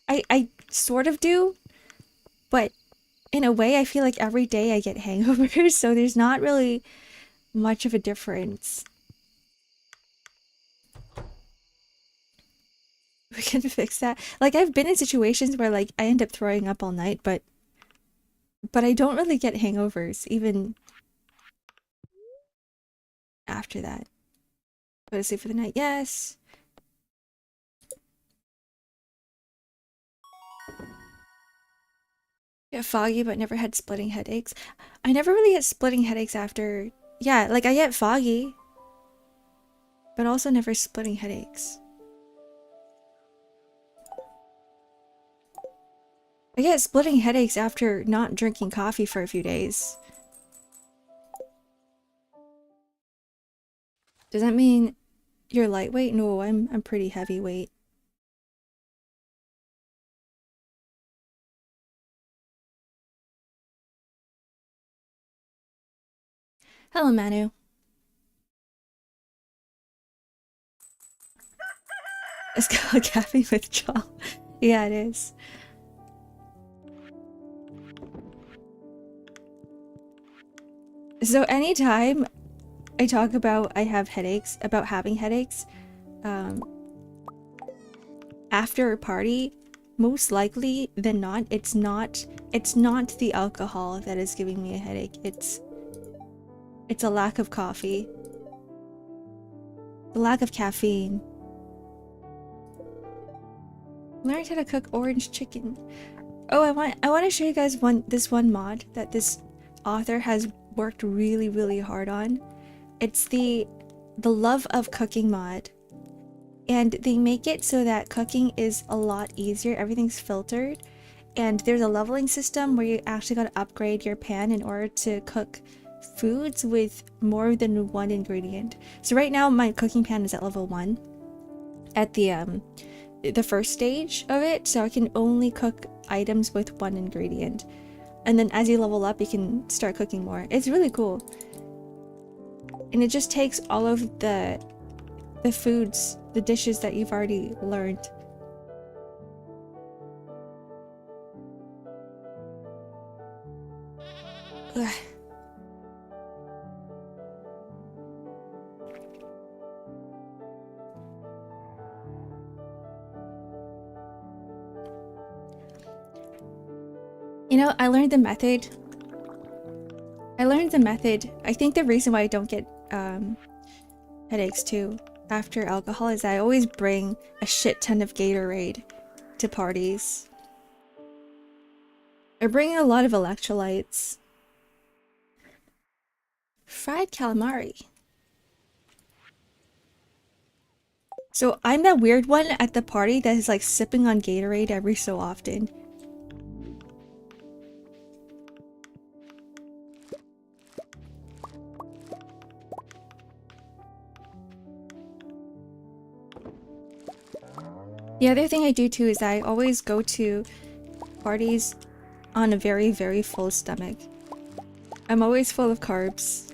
S1: I sort of do, but in a way I feel like every day I get hangovers, so there's not really much of a difference. We can fix that. Like I've been in situations where like I end up throwing up all night, but I don't really get hangovers even after that. Go to sleep for the night. Yes. Yeah, foggy but never had splitting headaches. I never really get splitting headaches after. Yeah, like I get foggy, but also never splitting headaches. I get splitting headaches after not drinking coffee for a few days. Does that mean you're lightweight? No, I'm pretty heavyweight. Hello, Manu. It's called caffeine withdrawal. Yeah, it is. So anytime I talk about I have headaches, about having headaches, um, after a party, most likely than not, it's not the alcohol that is giving me a headache. It's a lack of coffee. The lack of caffeine. Learned how to cook orange chicken. Oh, I want to show you guys this one mod that this author has worked really hard on. It's the love of cooking mod. And they make it so that cooking is a lot easier. Everything's filtered. And there's a leveling system where you actually got to upgrade your pan in order to cook foods with more than one ingredient. So right now my cooking pan is at level 1 at the first stage of it, so I can only cook items with one ingredient. And then as you level up, you can start cooking more. It's really cool. And it just takes all of the foods, the dishes that you've already learned. Ugh. You know, I learned the method. I think the reason why I don't get headaches too after alcohol is that I always bring a shit ton of Gatorade to parties. I bring a lot of electrolytes. Fried calamari. So I'm that weird one at the party that is like sipping on Gatorade every so often. The other thing I do too is I always go to parties on a very, very full stomach. I'm always full of carbs.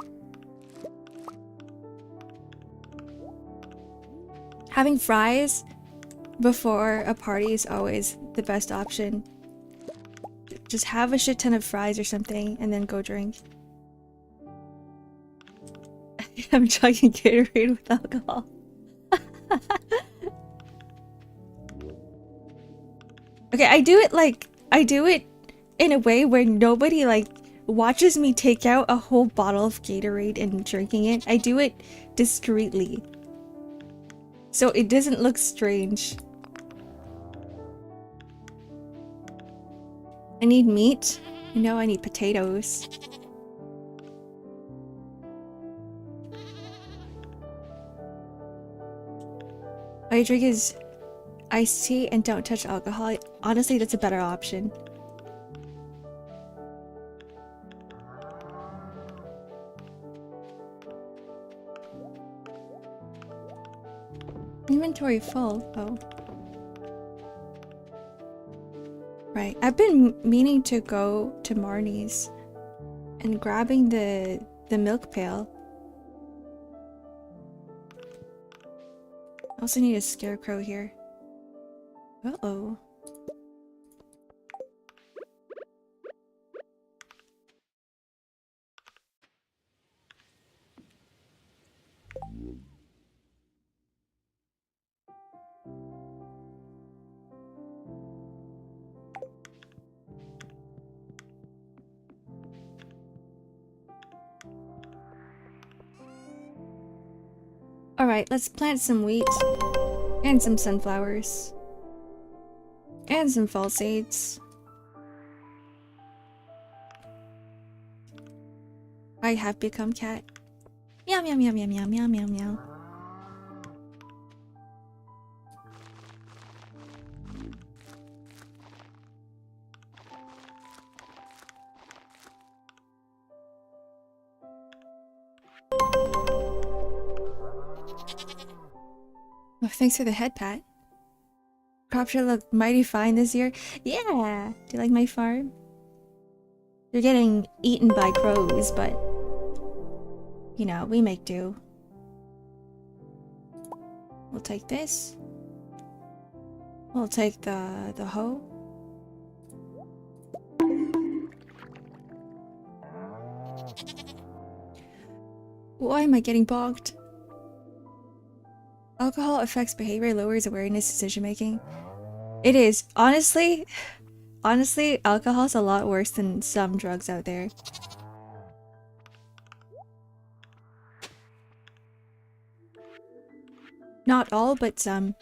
S1: Having fries before a party is always the best option. Just have a shit ton of fries or something and then go drink. I'm chugging Gatorade with alcohol. Okay, I do it in a way where nobody like watches me take out a whole bottle of Gatorade and drinking it. I do it discreetly. So it doesn't look strange. I need meat. You know, I need potatoes. All you drink is iced tea and don't touch alcohol. Honestly, that's a better option. Inventory full. Oh. Right. I've been meaning to go to Marnie's and grabbing the milk pail. I also need a scarecrow here. Uh-oh. Alright, let's plant some wheat. And some sunflowers. And some fall seeds. I have become cat. Meow meow meow meow meow meow meow meow. Oh, thanks for the head pat. Crop should look mighty fine this year. Yeah! Do you like my farm? You're getting eaten by crows, but... you know, we make do. We'll take this. We'll take the hoe. Why am I getting bogged? Alcohol affects behavior, lowers awareness, decision making. It is. Honestly, alcohol's a lot worse than some drugs out there. Not all, but some.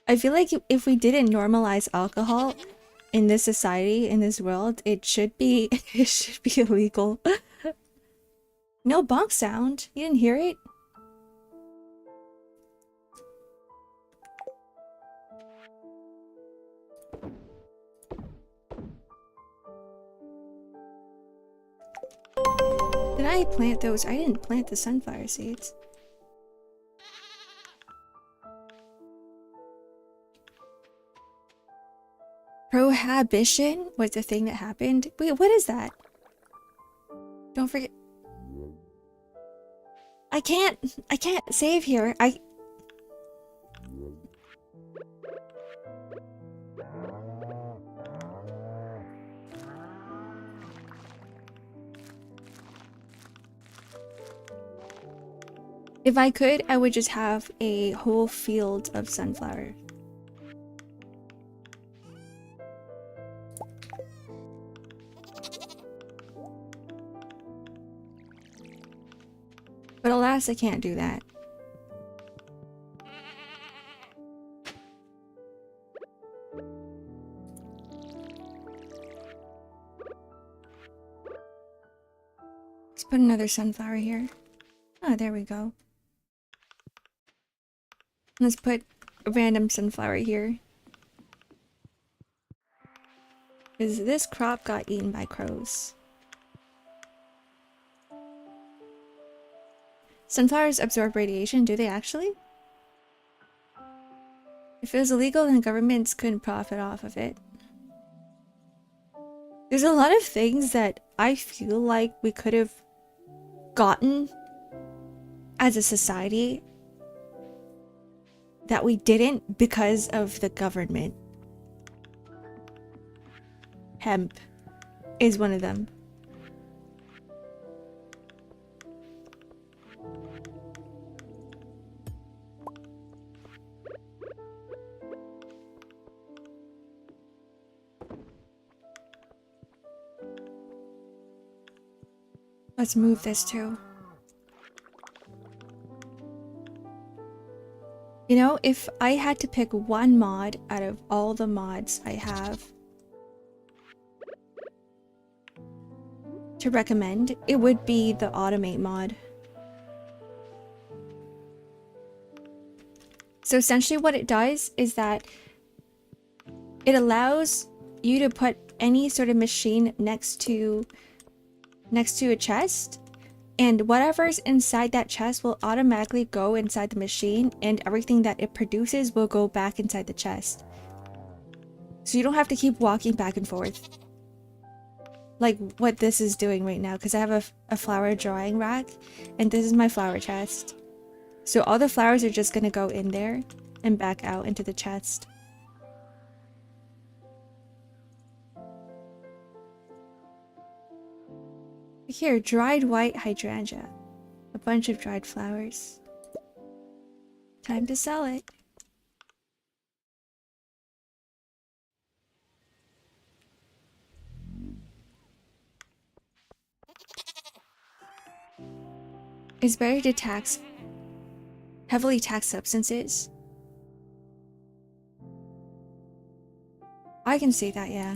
S1: I feel like if we didn't normalize alcohol in this society, in this world, it should be illegal. No bonk sound. You didn't hear it? Did I plant those? I didn't plant the sunflower seeds. Prohibition was the thing that happened. Wait, what is that? Don't forget. I can't save here. If I could, I would just have a whole field of sunflower. But alas, I can't do that. put another sunflower here. Oh, there we go. Let's put a random sunflower here. Because this crop got eaten by crows. Sunflowers absorb radiation, do they actually? If it was illegal, then governments couldn't profit off of it. There's a lot of things that I feel like we could have gotten as a society that we didn't because of the government. Hemp is one of them. Let's move this too. You know, if I had to pick one mod out of all the mods I have to recommend, it would be the automate mod. So essentially what it does is that it allows you to put any sort of machine next to a chest, and whatever's inside that chest will automatically go inside the machine, and everything that it produces will go back inside the chest. So you don't have to keep walking back and forth. Like what this is doing right now, because I have a flower drying rack, and this is my flower chest. So all the flowers are just gonna go in there and back out into the chest. Here, dried white hydrangea. A bunch of dried flowers. Time to sell it. It's better to tax heavily taxed substances. I can see that, yeah.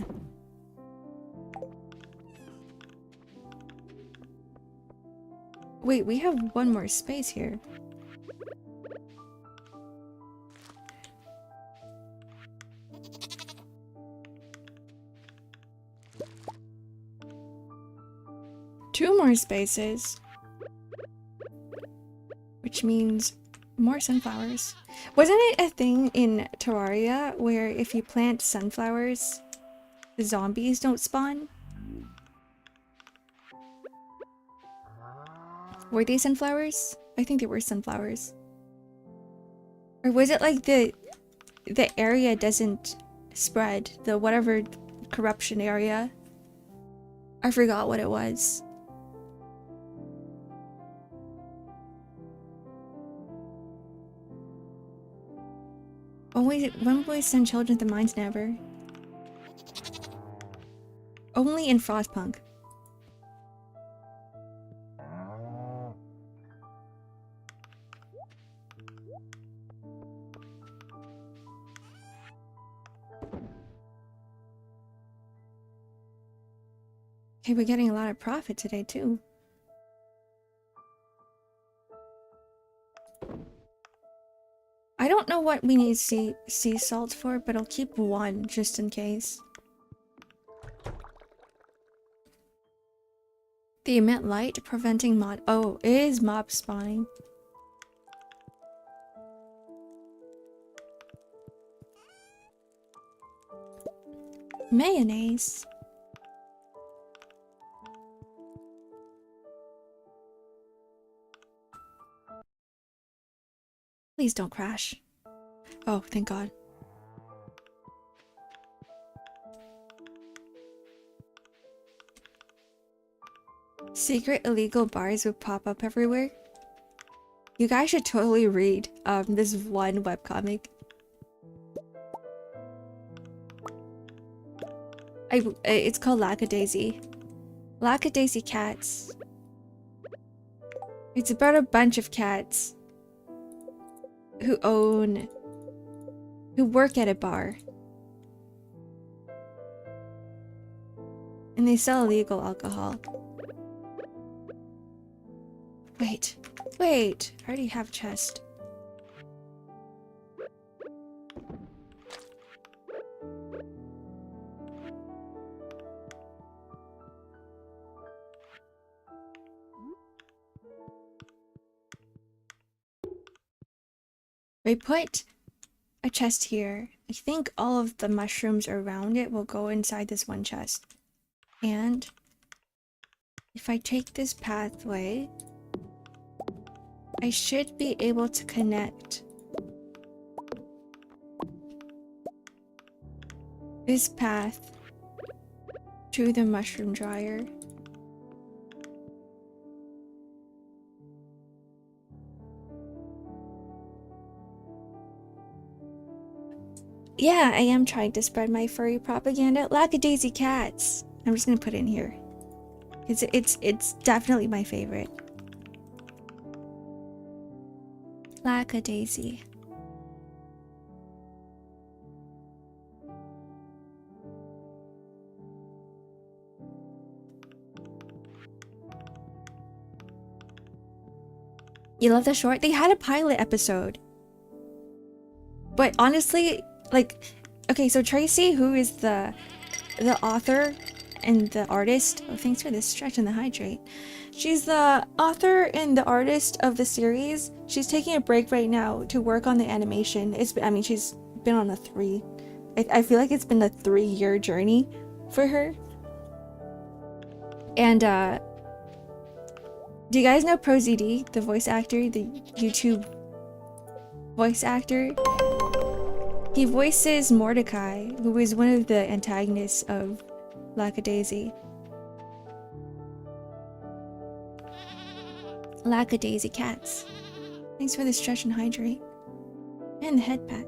S1: Wait, we have one more space here. Two more spaces. Which means more sunflowers. Wasn't it a thing in Terraria where if you plant sunflowers, the zombies don't spawn? Were they sunflowers? I think they were sunflowers. Or was it like the area doesn't spread, the whatever corruption area? I forgot what it was. Only when will we send children to the mines? Never. Only in Frostpunk. Okay, we're getting a lot of profit today too. I don't know what we need sea salt for, but I'll keep one just in case. They emit light, preventing mod. Oh, it is mob spawning. Mayonnaise. Please don't crash. Oh, thank God. Secret illegal bars would pop up everywhere. You guys should totally read this one webcomic. It's called Lackadaisy. Lackadaisy Cats. It's about a bunch of cats who work at a bar. And they sell illegal alcohol. Wait. Wait. I already have a chest. We put a chest here. I think all of the mushrooms around it will go inside this one chest. And if I take this pathway, I should be able to connect this path to the mushroom dryer. Yeah, I am trying to spread my furry propaganda. Lackadaisy cats. I'm just gonna put it in here. It's definitely my favorite. Lackadaisy. You love the short? They had a pilot episode. But honestly, like, okay, so Tracy, who is the author and the artist, oh, thanks for this stretch and the hydrate. She's the author and the artist of the series. She's taking a break right now to work on the animation. I mean, she's been on I feel like it's been a 3-year journey for her. And, do you guys know ProZD, the voice actor, the YouTube voice actor? He voices Mordecai, who is one of the antagonists of Lackadaisy. Lackadaisy cats. Thanks for the stretch and hydrate. And the head pat.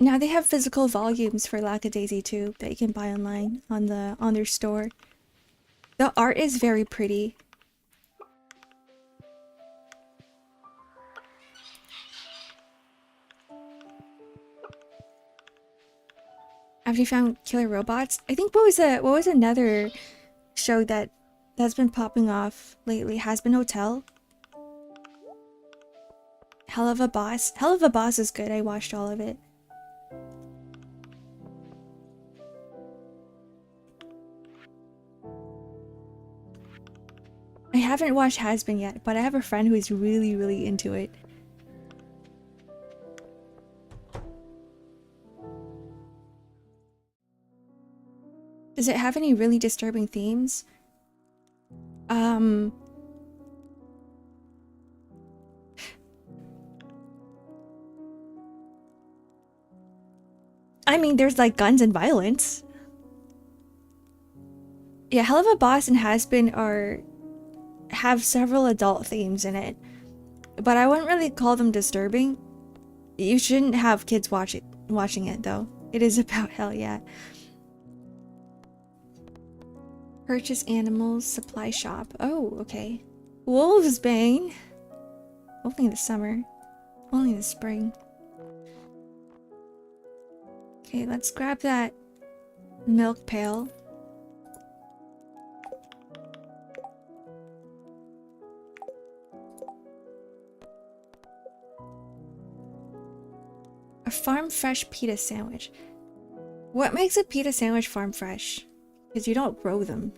S1: Now they have physical volumes for Lackadaisy too that you can buy online on their store. The art is very pretty. After you found killer robots, I think what was another show that's been popping off lately? Has Been Hotel. Hell of a Boss. Hell of a Boss is good. I watched all of it. I haven't watched Has Been yet, but I have a friend who is really, really into it. Does it have any really disturbing themes? I mean, there's like guns and violence. Yeah, Hell of a Boss and Has Been have several adult themes in it, but I wouldn't really call them disturbing. You shouldn't have kids watching it though. It is about hell, yeah. Purchase animals supply shop. Oh, okay. Wolfsbane. Only the summer. Only the spring. Okay, let's grab that milk pail. A farm fresh pita sandwich. What makes a pita sandwich farm fresh? Because you don't grow them.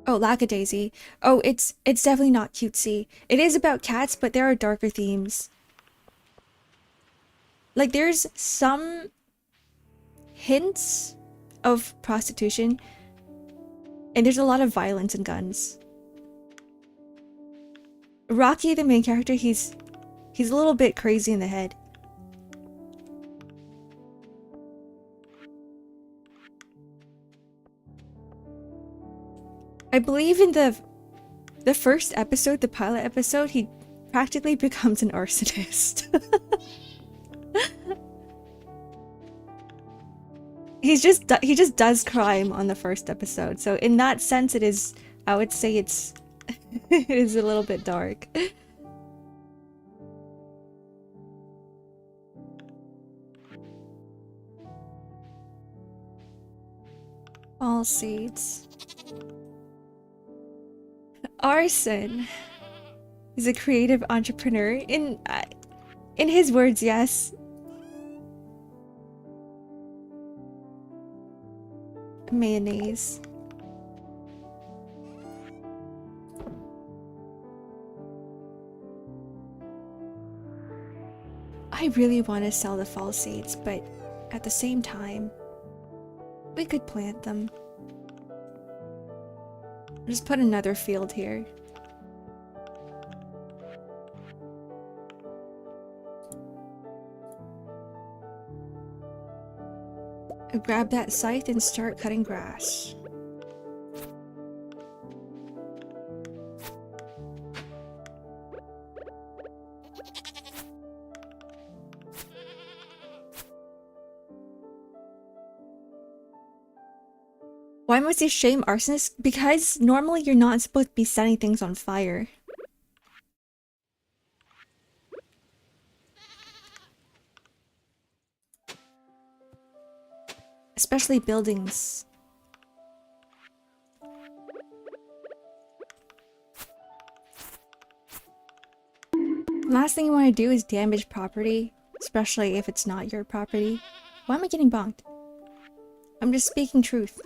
S1: Oh, Lackadaisy. Oh, it's definitely not cutesy. It is about cats, but there are darker themes. Like, there's some hints of prostitution, and there's a lot of violence and guns. Rocky, the main character, he's a little bit crazy in the head. I believe in the first episode, the pilot episode, he practically becomes an arsonist. he just does crime on the first episode. So in that sense, it is. I would say it's it is a little bit dark. All seeds. Arson. He's a creative entrepreneur. In his words, yes. Mayonnaise. I really want to sell the fall seeds, but at the same time, we could plant them. Just put another field here. Grab that scythe and start cutting grass. Why must you shame arsonists? Because normally you're not supposed to be setting things on fire. Especially buildings. Last thing you want to do is damage property, especially if it's not your property. Why am I getting bonked? I'm just speaking truth.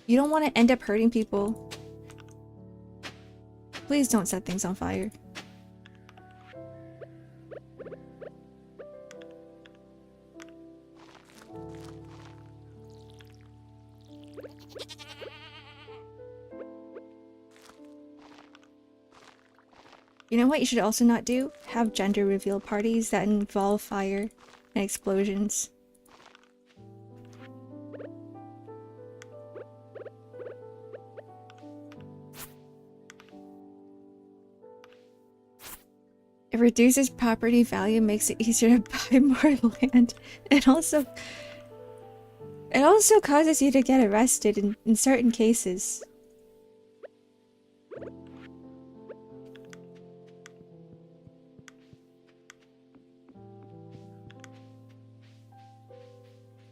S1: You don't want to end up hurting people. Please don't set things on fire. You know what you should also not do? Have gender reveal parties that involve fire and explosions. It reduces property value, makes it easier to buy more land. It also causes you to get arrested in certain cases.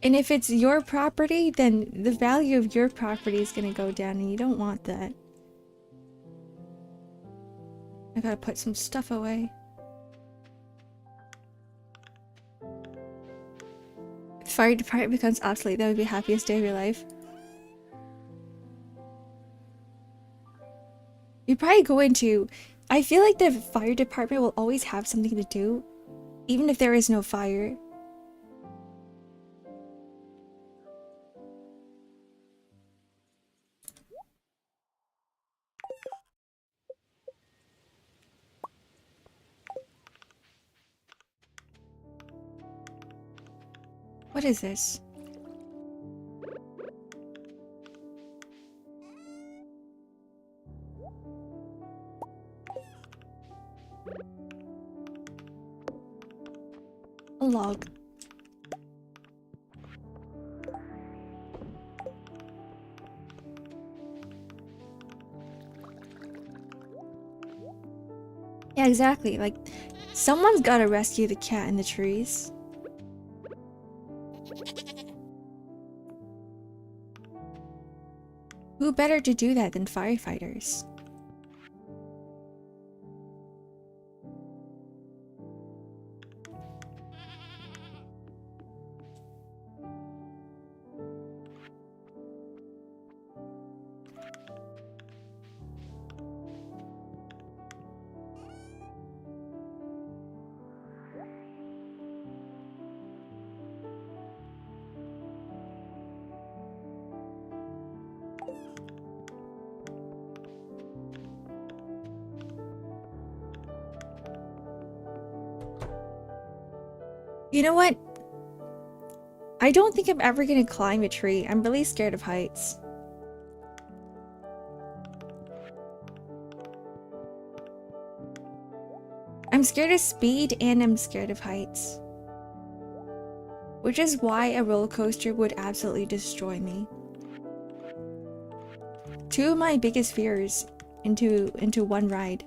S1: And if it's your property, then the value of your property is going to go down, and you don't want that. I gotta put some stuff away. If fire department becomes obsolete, that would be the happiest day of your life. You probably go into... I feel like the fire department will always have something to do, even if there is no fire. What is this? A log. Yeah, exactly. Like, someone's gotta rescue the cat in the trees. Who better to do that than firefighters? You know what? I don't think I'm ever gonna climb a tree. I'm really scared of heights. I'm I'm scared of speed and I'm scared of heights. Which is why a roller coaster would absolutely destroy me. Two of my biggest fears into one ride.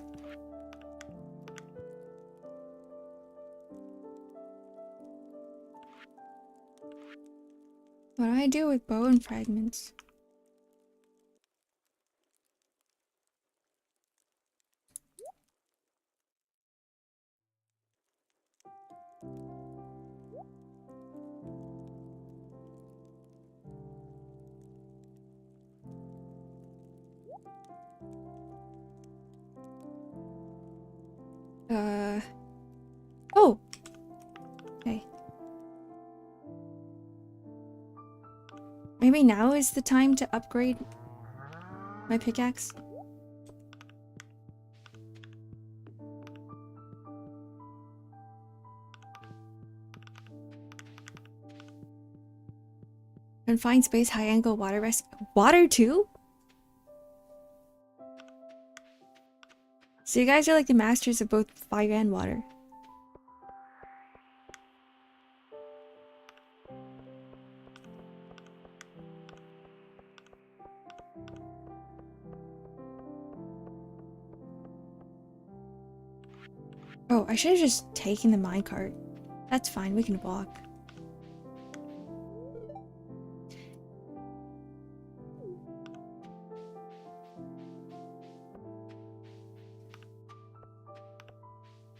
S1: What do I do with bone fragments? Oh! Okay. Maybe now is the time to upgrade my pickaxe? Confined space, high angle, water rest. Water too? So you guys are like the masters of both fire and water. Oh, I should have just taken the minecart. That's fine, we can walk.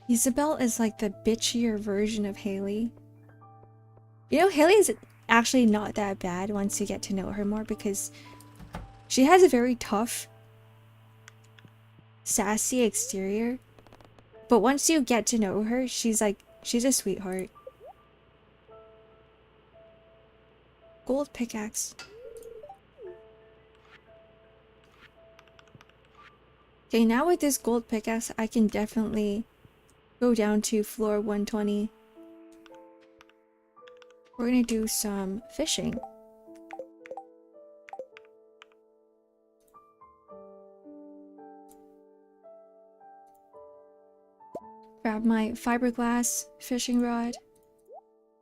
S1: Isabelle is like the bitchier version of Haley. You know, Haley is actually not that bad once you get to know her more because she has a very tough, sassy exterior. But once you get to know her, she's a sweetheart. Gold pickaxe. Okay, now with this gold pickaxe, I can definitely go down to floor 120. We're gonna do some fishing. Grab my fiberglass fishing rod.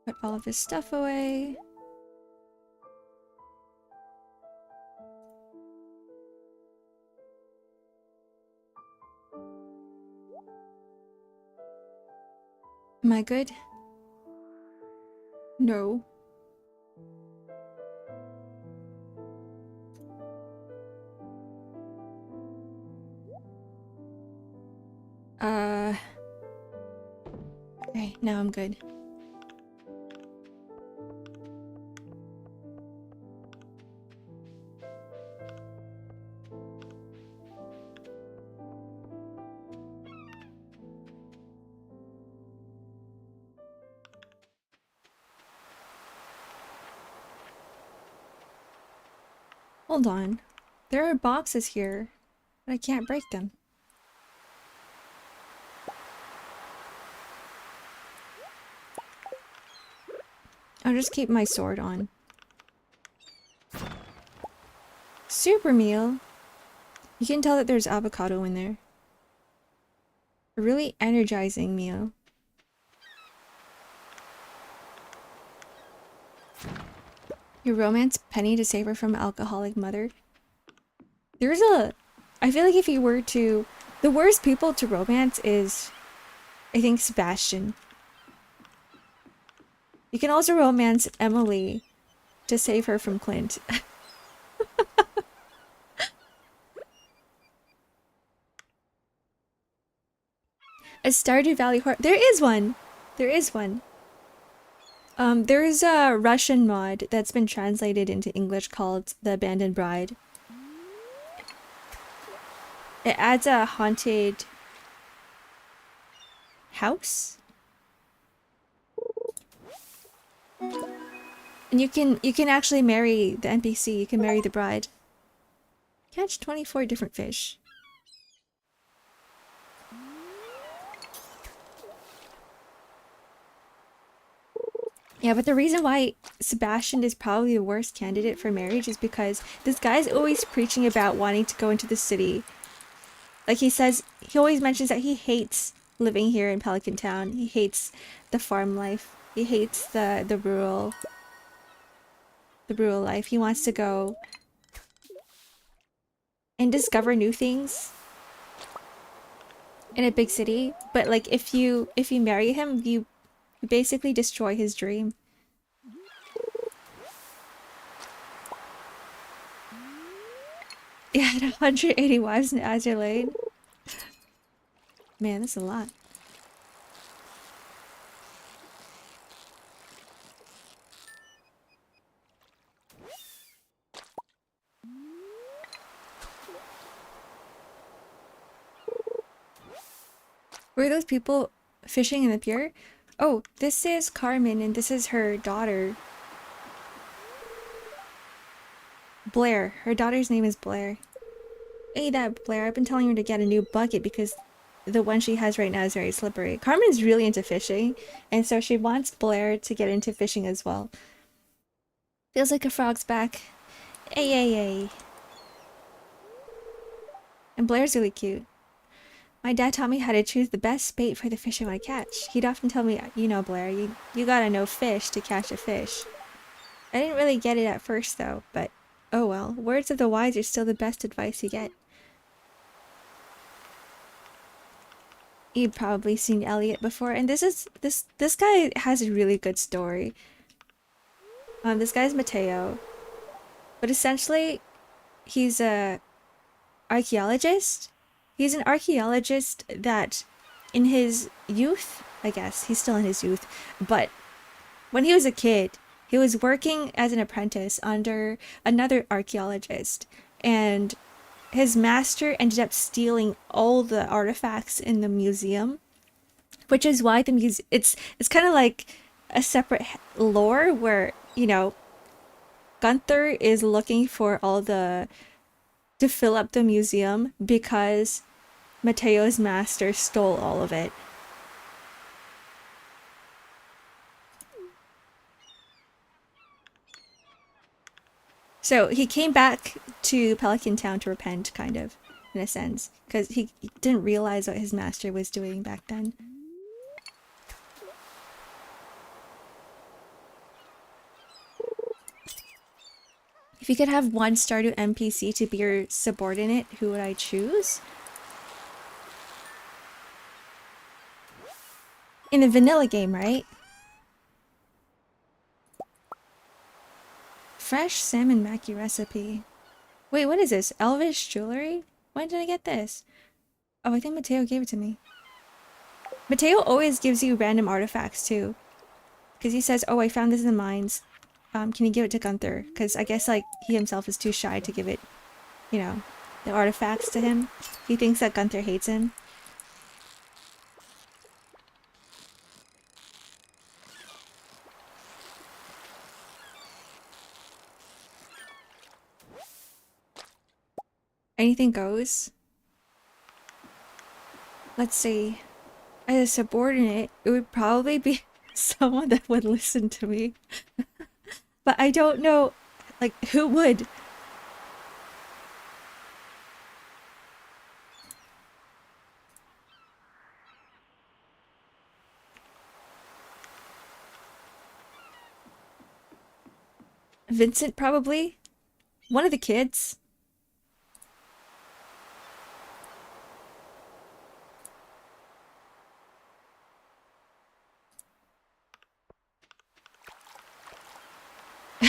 S1: Put all of this stuff away. Am I good? No. Okay, now I'm good. Hold on. There are boxes here, but I can't break them. I'll just keep my sword on. Super meal. You can tell that there's avocado in there. A really energizing meal. You romance Penny to save her from an alcoholic mother. I feel like if you were to... The worst people to romance is, I think, Sebastian. You can also romance Emily to save her from Clint. A Stardew Valley horror. There is one! There is one. There is a Russian mod that's been translated into English called The Abandoned Bride. It adds a haunted house. And you can actually marry the NPC, you can marry the bride. Catch 24 different fish. Yeah, but the reason why Sebastian is probably the worst candidate for marriage is because this guy's always preaching about wanting to go into the city. Like he says, he always mentions that he hates living here in Pelican Town. He hates the farm life. He hates the rural life. He wants to go and discover new things in a big city. But like if you marry him, you basically destroy his dream. Yeah, 180 wives in Azure Lane. Man, that's a lot. Were those people fishing in the pier? Oh, this is Carmen and this is her daughter. Blair. Her daughter's name is Blair. Hey, that Blair. I've been telling her to get a new bucket because the one she has right now is very slippery. Carmen's really into fishing, and so she wants Blair to get into fishing as well. Feels like a frog's back. Ay, ay, ay. And Blair's really cute. My dad taught me how to choose the best bait for the fish I want to catch. He'd often tell me, you know, Blair, you gotta know fish to catch a fish. I didn't really get it at first though, but oh well. Words of the wise are still the best advice you get. You've probably seen Elliot before, and this guy has a really good story. This guy's Mateo, but essentially, he's a archaeologist. He's an archaeologist that, in his youth, I guess he's still in his youth, but when he was a kid, he was working as an apprentice under another archaeologist, and his master ended up stealing all the artifacts in the museum, which is why the it's kind of like a separate lore where, you know, Gunther is looking for all the to fill up the museum because Mateo's master stole all of it. So he came back to Pelican Town to repent, kind of, in a sense, because he didn't realize what his master was doing back then. If you could have one Stardew NPC to be your subordinate, who would I choose? In a vanilla game, right? Fresh salmon maki recipe. Wait, what is this? Elvish jewelry? When did I get this? Oh, I think Mateo gave it to me. Mateo always gives you random artifacts too. Because he says, oh, I found this in the mines. Can you give it to Gunther? Because I guess like he himself is too shy to give it, you know, the artifacts to him. He thinks that Gunther hates him. Anything goes. Let's see. As a subordinate, it would probably be someone that would listen to me. But I don't know, like, who would? Vincent, probably? One of the kids?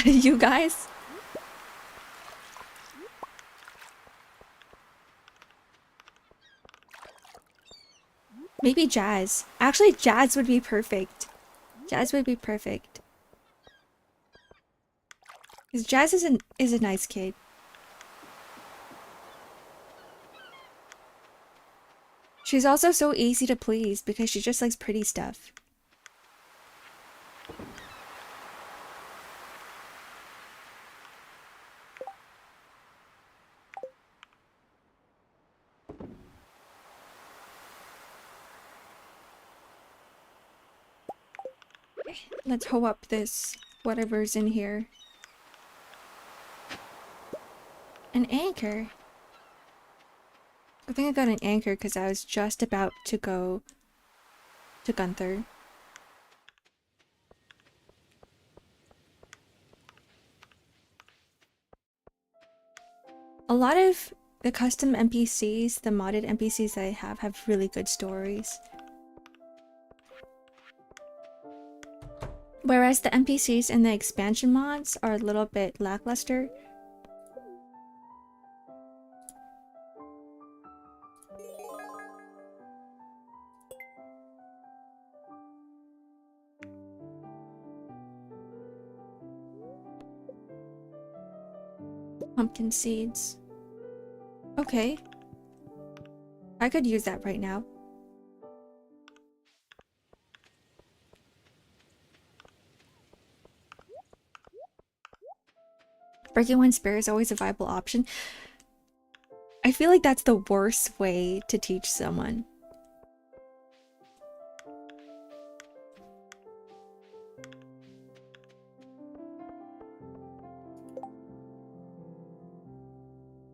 S1: You guys? Maybe Jazz. Actually, Jazz would be perfect. Jazz would be perfect. Because Jazz is a nice kid. She's also so easy to please because she just likes pretty stuff. Let's hoe up this whatever's in here. An anchor. I think I got an anchor because I was just about to go to Gunther. A lot of the custom NPCs, the modded NPCs that I have really good stories. Whereas the NPCs in the expansion mods are a little bit lackluster. Pumpkin seeds. Okay. I could use that right now. Breaking one's spirit is always a viable option. I feel like that's the worst way to teach someone.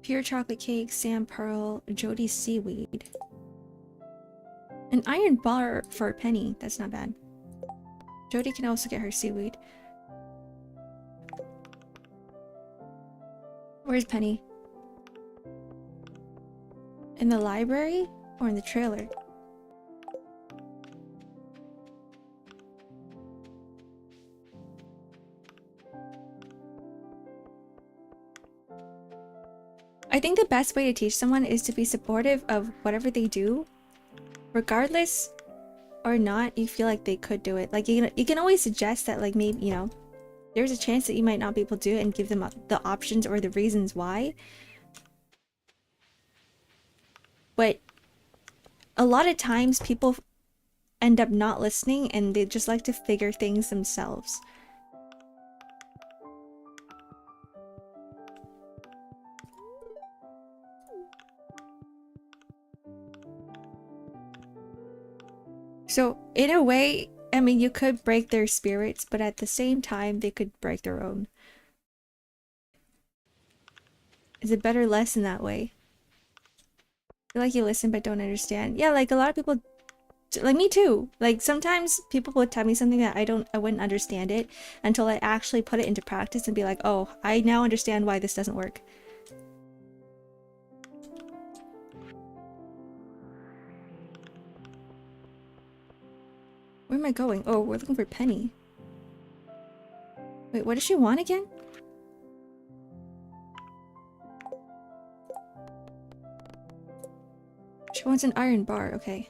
S1: Pure chocolate cake, sand pearl, Jody seaweed. An iron bar for a penny. That's not bad. Jody can also get her seaweed. Where's Penny? In the library or in the trailer? I think the best way to teach someone is to be supportive of whatever they do, regardless or not you feel like they could do it. Like you can always suggest that, like, maybe, you know, there's a chance that you might not be able to do it, and give them the options or the reasons why. But a lot of times people end up not listening and they just like to figure things themselves. So in a way, I mean, you could break their spirits, but at the same time, they could break their own. It's a better lesson that way. I feel like you listen but don't understand. Yeah, like a lot of people, like me too. Like sometimes people would tell me something that I wouldn't understand it until I actually put it into practice and be like, oh, I now understand why this doesn't work. Where am I going? Oh, we're looking for Penny. Wait, what does she want again? She wants an iron bar, okay.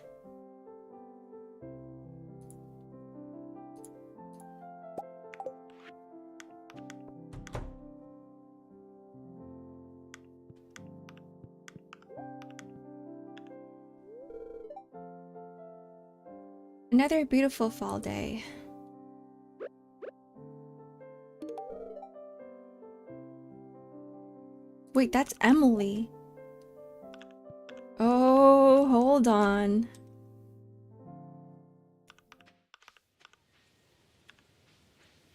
S1: Another beautiful fall day. Wait, that's Emily. Oh, hold on.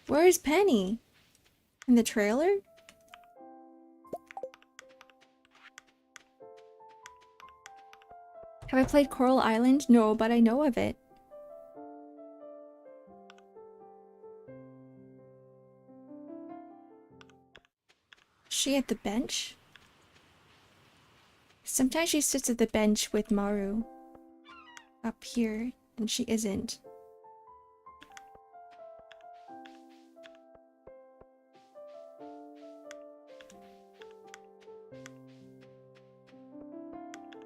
S1: Where's Penny? In the trailer? Have I played Coral Island? No, but I know of it. Is she at the bench? Sometimes she sits at the bench with Maru. Up here, and she isn't.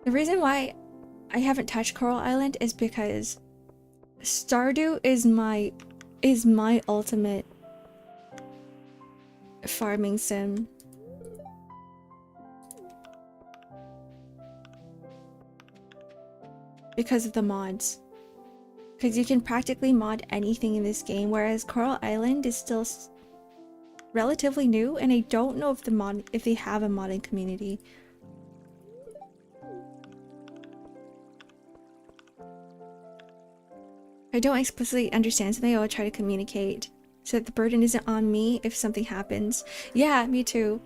S1: The reason why I haven't touched Coral Island is because Stardew is my ultimate farming sim. Because of the mods. Because you can practically mod anything in this game, whereas Coral Island is still relatively new, and I don't know if they have a modding community. If I don't explicitly understand something, I will try to communicate so that the burden isn't on me if something happens. Yeah, me too.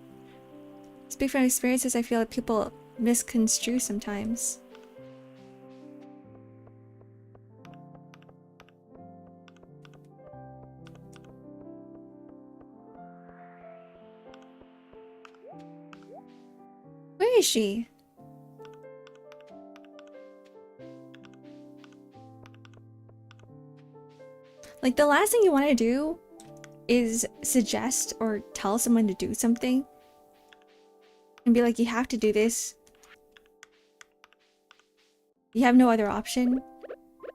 S1: Speak from experiences, I feel like people misconstrue sometimes. Where is she? Like, the last thing you want to do is suggest or tell someone to do something and be like, you have to do this. You have no other option.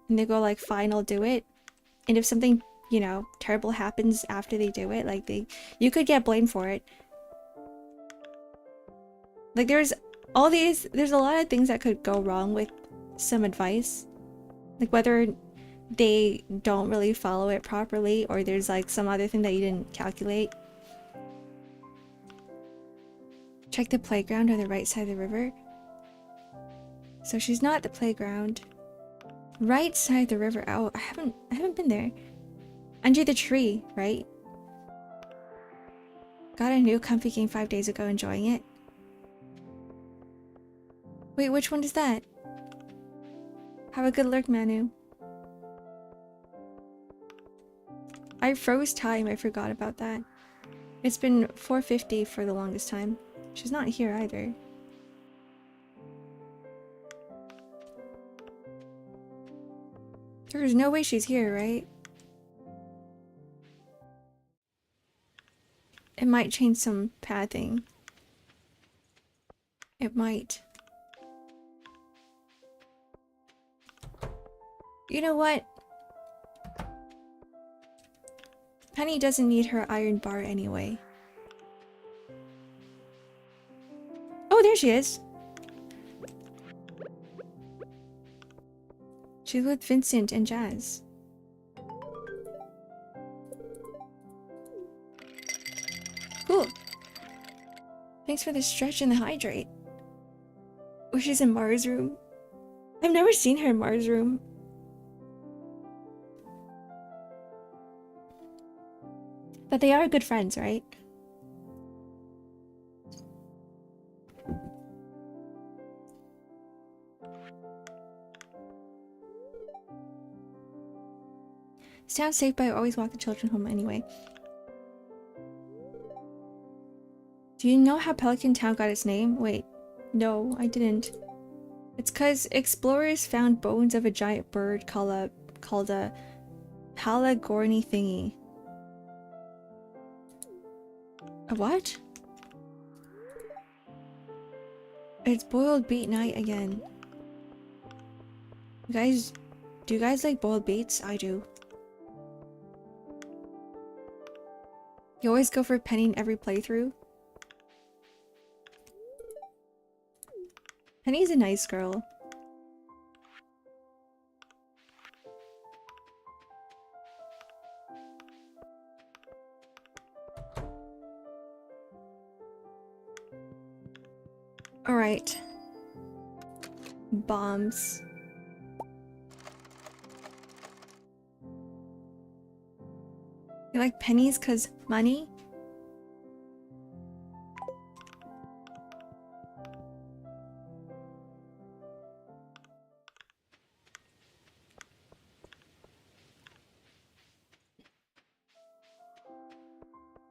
S1: And they go like, fine, I'll do it. And if something, you know, terrible happens after they do it, like you could get blamed for it. Like there's a lot of things that could go wrong with some advice. Like whether they don't really follow it properly or there's like some other thing that you didn't calculate. Check the playground on the right side of the river. So she's not at the playground. Right side of the river. Oh, I haven't been there. Under the tree, right? Got a new comfy game 5 days ago, enjoying it. Wait, which one is that? Have a good lurk, Manu. I froze time, I forgot about that. It's been 4:50 for the longest time. She's not here either. There's no way she's here, right? It might change some pathing. It might. You know what? Penny doesn't need her iron bar anyway. Oh, there she is. She's with Vincent and Jazz. Cool. Thanks for the stretch and the hydrate. Oh, she's in Mars' room. I've never seen her in Mars' room. But they are good friends, right? Sounds safe, but I always walk the children home anyway. Do you know how Pelican Town got its name? Wait, no, I didn't. It's because explorers found bones of a giant bird called a Palagorny thingy. A what? It's boiled beet night again. Guys, do you guys like boiled beets? I do. You always go for Penny in every playthrough? Penny's a nice girl. Alright. Bombs. You like pennies 'cause money?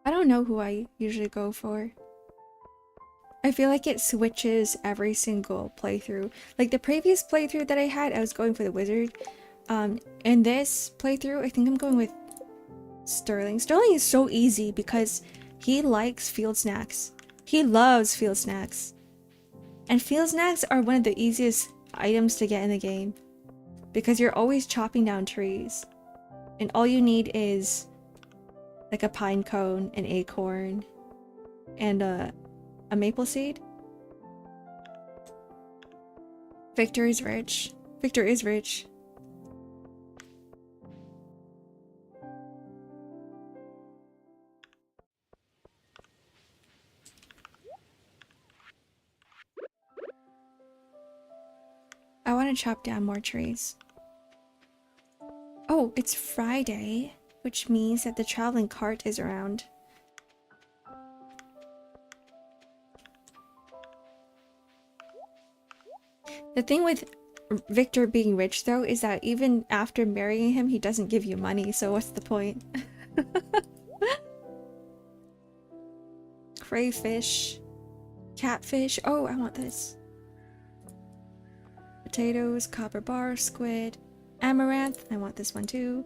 S1: I don't know who I usually go for. I feel like it switches every single playthrough. Like the previous playthrough that I had, I was going for the wizard. In this playthrough, I think I'm going with Sterling. Sterling is so easy because he likes field snacks. He loves field snacks. And field snacks are one of the easiest items to get in the game. Because you're always chopping down trees. And all you need is like a pine cone, an acorn, and a maple seed. Victor is rich. Victor is rich. I want to chop down more trees. Oh, it's Friday, which means that the traveling cart is around. The thing with Victor being rich, though, is that even after marrying him, he doesn't give you money, so what's the point? Crayfish. Catfish. Oh, I want this. Potatoes, copper bar, squid, amaranth. I want this one too.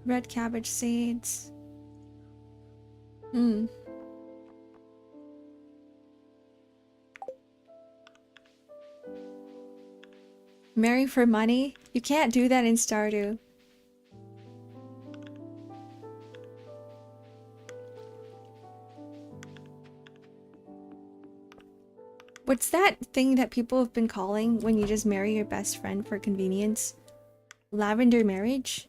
S1: Red cabbage seeds. Marry for money? You can't do that in Stardew. What's that thing that people have been calling when you just marry your best friend for convenience? Lavender marriage?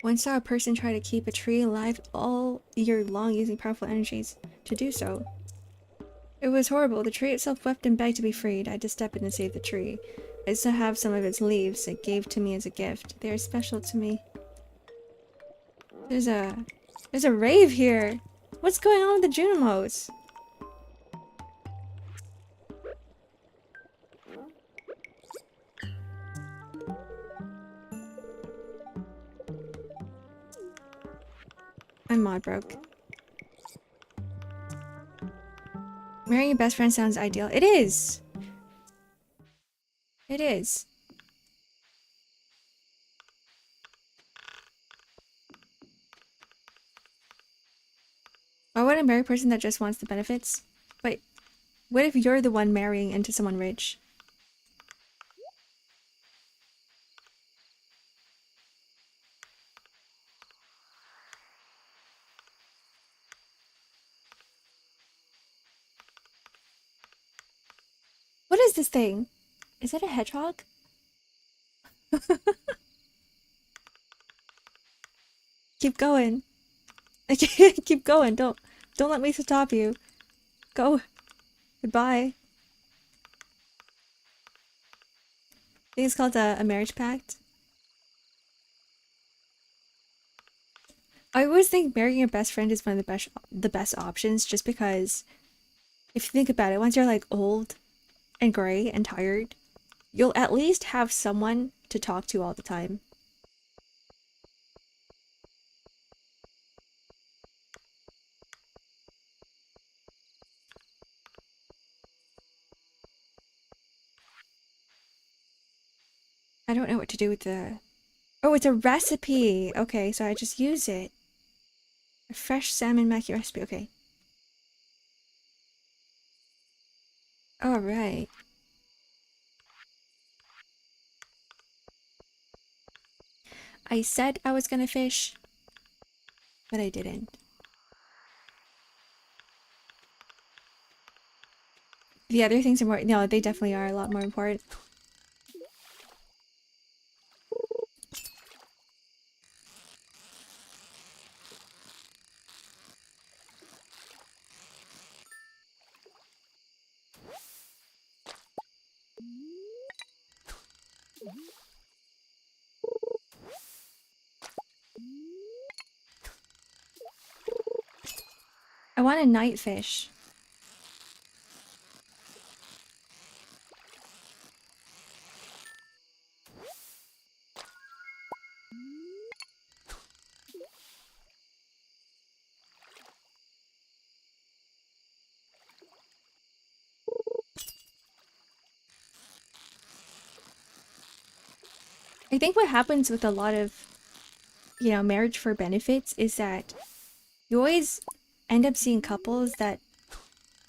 S1: Once saw a person try to keep a tree alive all year long using powerful energies to do so. It was horrible. The tree itself wept and begged to be freed. I had to step in and save the tree. I still have some of its leaves it gave to me as a gift. They are special to me. There's a rave here. What's going on with the Junimos? I'm mod broke. Marrying your best friend sounds ideal. It is! It is. Why would I marry a person that just wants the benefits? But what if you're the one marrying into someone rich? What is this thing? Is it a hedgehog? Keep going. Keep going. Don't let me stop you. Go. Goodbye. I think it's called a marriage pact. I always think marrying your best friend is one of the best options, just because if you think about it, once you're like old and gray and tired, you'll at least have someone to talk to all the time. I don't know what to do with the... Oh, it's a recipe! Okay, so I just use it. A fresh salmon maki recipe, okay. Alright. I said I was gonna fish, but I didn't. The other things are more... No, they definitely are a lot more important. I want a night fish. I think what happens with a lot of, you know, marriage for benefits is that you always end up seeing couples that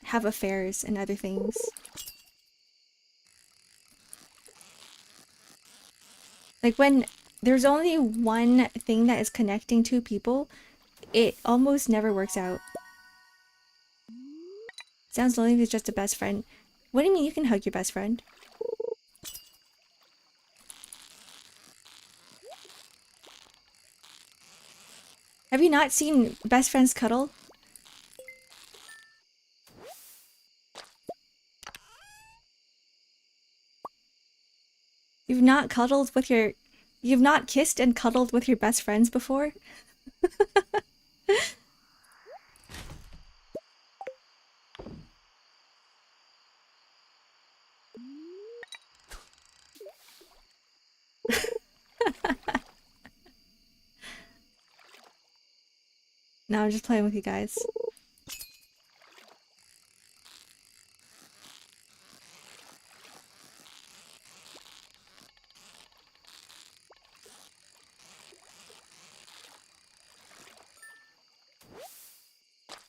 S1: have affairs and other things. Like when there's only one thing that is connecting two people, it almost never works out. Sounds lonely if it's just a best friend. What do you mean you can hug your best friend? Have you not seen best friends cuddle? You've not cuddled with your... You've not kissed and cuddled with your best friends before? No, I'm just playing with you guys.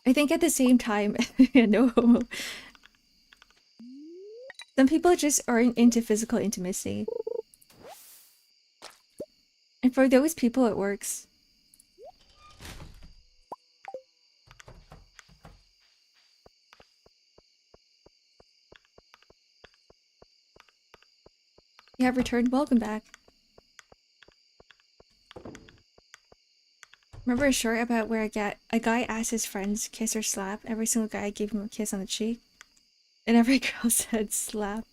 S1: I think at the same time, no homo. Some people just aren't into physical intimacy. And for those people, it works. You have returned. Welcome back. Remember a short about where a guy asked his friends kiss or slap? Every single guy gave him a kiss on the cheek. And every girl said slap.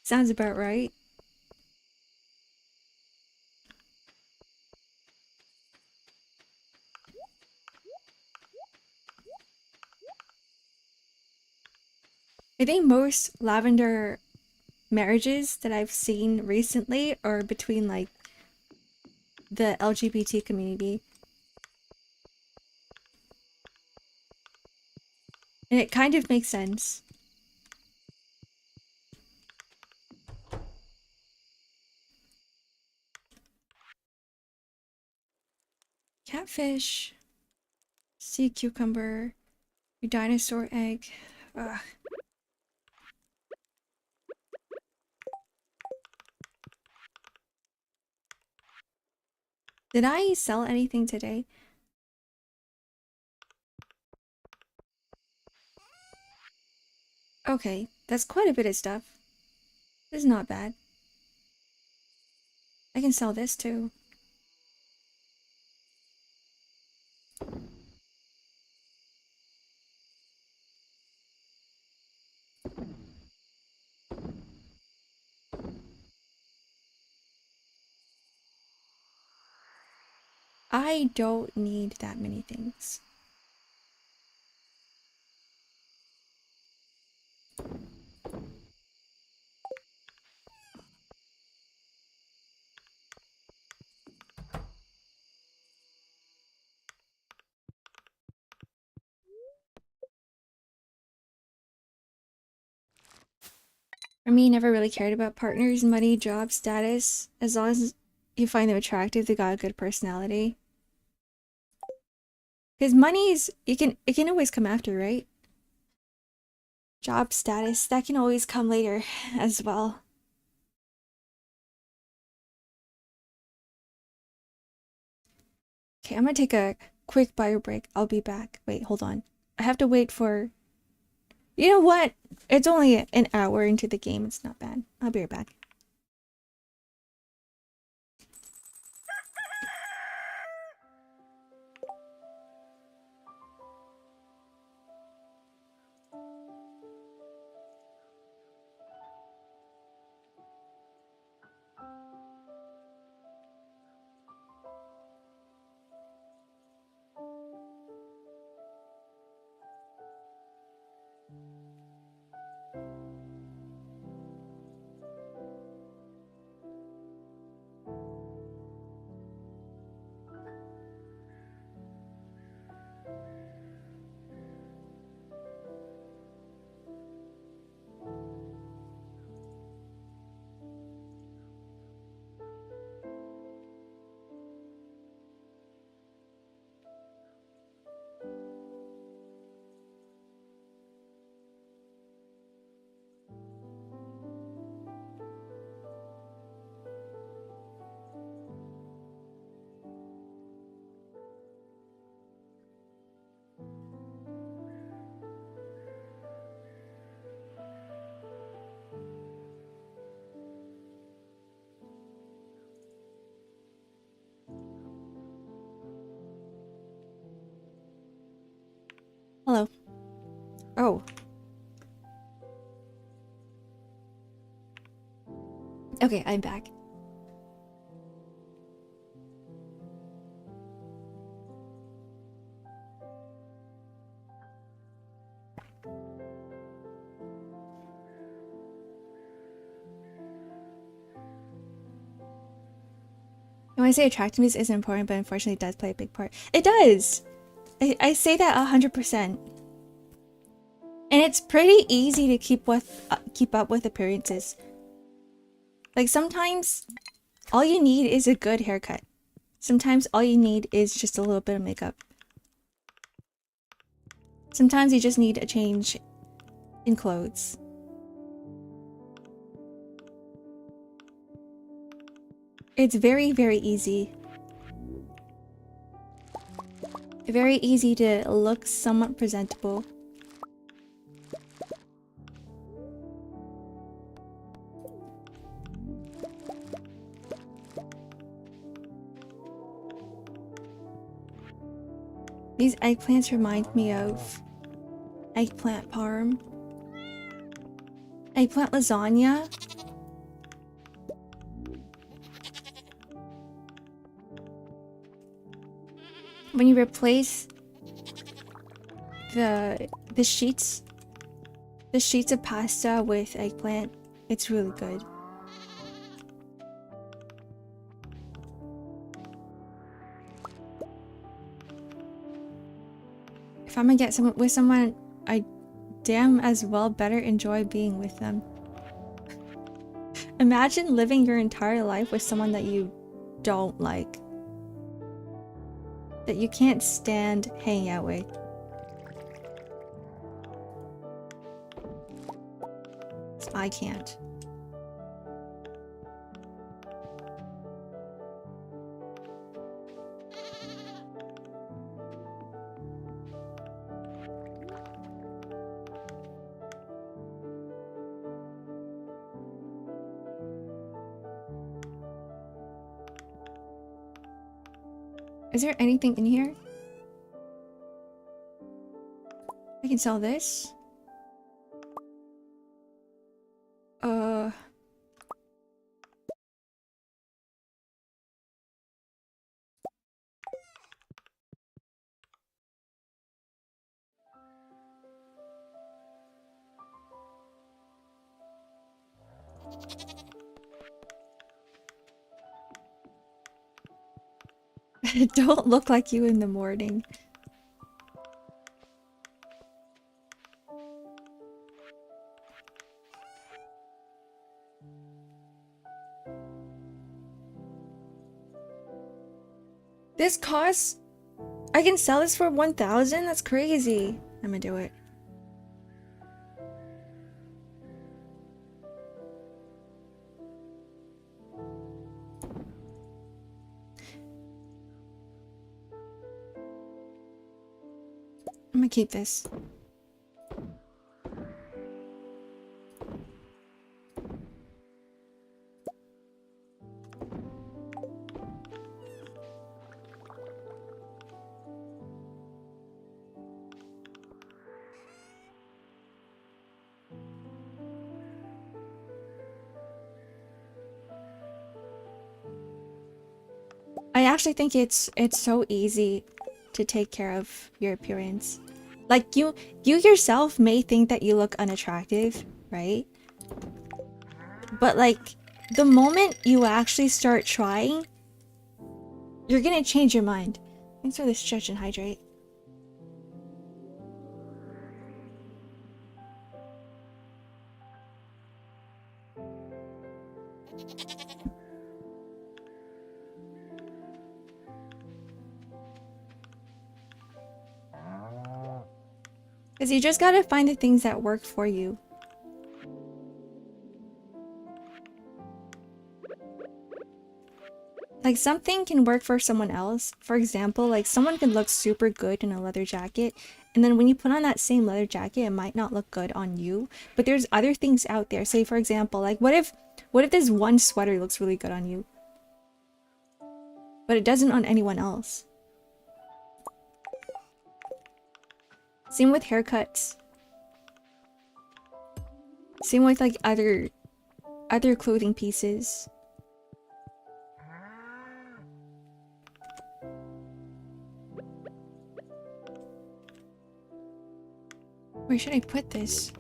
S1: Sounds about right. I think most lavender marriages that I've seen recently are between like the LGBT community. And it kind of makes sense. Catfish. Sea cucumber. Your dinosaur egg. Ugh. Did I sell anything today? Okay, that's quite a bit of stuff. This is not bad. I can sell this too. I don't need that many things. For me, never really cared about partners, money, job, status. As long as you find them attractive, they got a good personality. Because money is, it can always come after, right? Job status, that can always come later as well. Okay, I'm gonna take a quick bio break. I'll be back. Wait, hold on. I have to wait for... You know what? It's only an hour into the game. It's not bad. I'll be right back. Hello. Oh. Okay, I'm back. You I say attractiveness isn't important, but unfortunately it does play a big part. It does! I say that 100%. And it's pretty easy to keep up with appearances. Like sometimes all you need is a good haircut. Sometimes all you need is just a little bit of makeup. Sometimes you just need a change in clothes. It's very, very easy. Very easy to look somewhat presentable. These eggplants remind me of eggplant parm, eggplant lasagna. When you replace the sheets of pasta with eggplant, it's really good. If I'm gonna get with someone, I damn as well better enjoy being with them. Imagine living your entire life with someone that you don't like. That you can't stand hanging out with. I can't. Is there anything in here? I can sell this. Don't look like you in the morning. This costs... I can sell this for 1,000? That's crazy. I'm gonna do it. I'm gonna keep this. I actually think it's so easy to take care of your appearance. Like you yourself may think that you look unattractive, right? But like the moment you actually start trying, you're gonna change your mind. Thanks for the stretch and hydrate. Because you just gotta find the things that work for you. Like something can work for someone else. For example, like someone can look super good in a leather jacket, and then when you put on that same leather jacket, it might not look good on you. But there's other things out there. Say for example, like what if this one sweater looks really good on you, but it doesn't on anyone else? Same with haircuts. Same with like other clothing pieces. Where should I put this?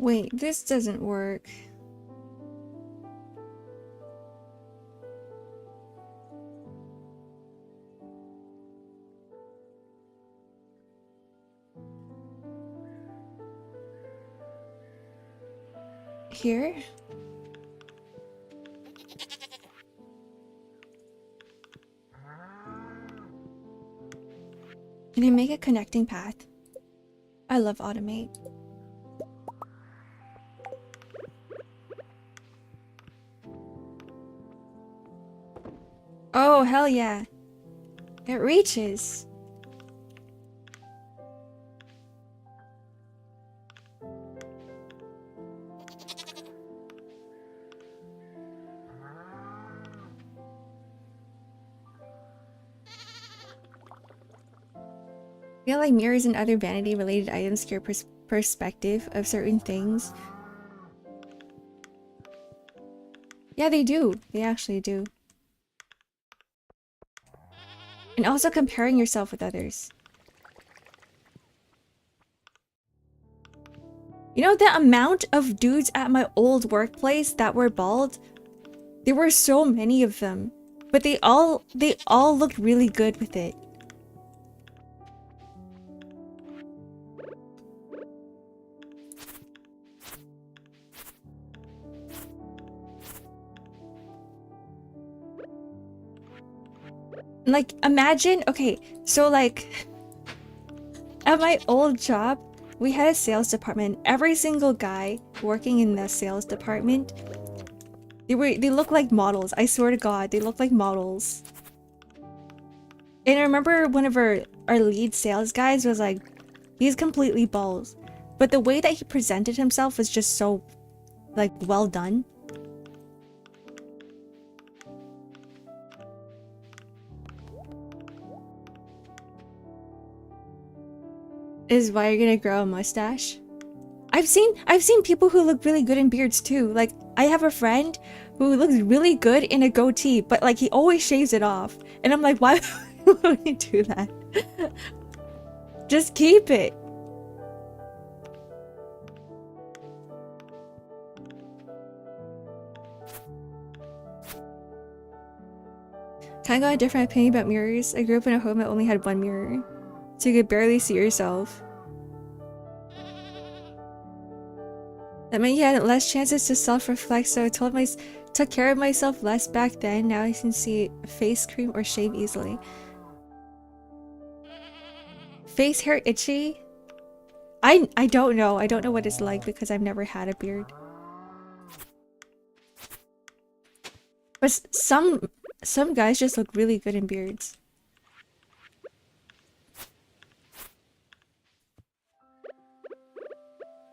S1: Wait, this doesn't work. Here? Can I make a connecting path? I love automate. Oh, hell yeah. It reaches. I feel like mirrors and other vanity-related items give your perspective of certain things. Yeah, they do. They actually do. And also comparing yourself with others. You know, the amount of dudes at my old workplace that were bald? There were so many of them. But they all looked really good with it. Like, imagine, okay, so like, at my old job, we had a sales department. Every single guy working in the sales department, they look like models. I swear to God, they look like models. And I remember one of our lead sales guys was like, he's completely bald. But the way that he presented himself was just so, like, well done. Is why you're gonna grow a mustache? I've seen people who look really good in beards too. Like, I have a friend who looks really good in a goatee, but like he always shaves it off. And I'm like, why would you do that? Just keep it. Kinda got a different opinion about mirrors. I grew up in a home that only had one mirror, so you could barely see yourself. That meant you had less chances to self-reflect, so I took care of myself less back then. Now I can see face cream or shave easily. Face hair itchy? I don't know. I don't know what it's like because I've never had a beard. But some guys just look really good in beards.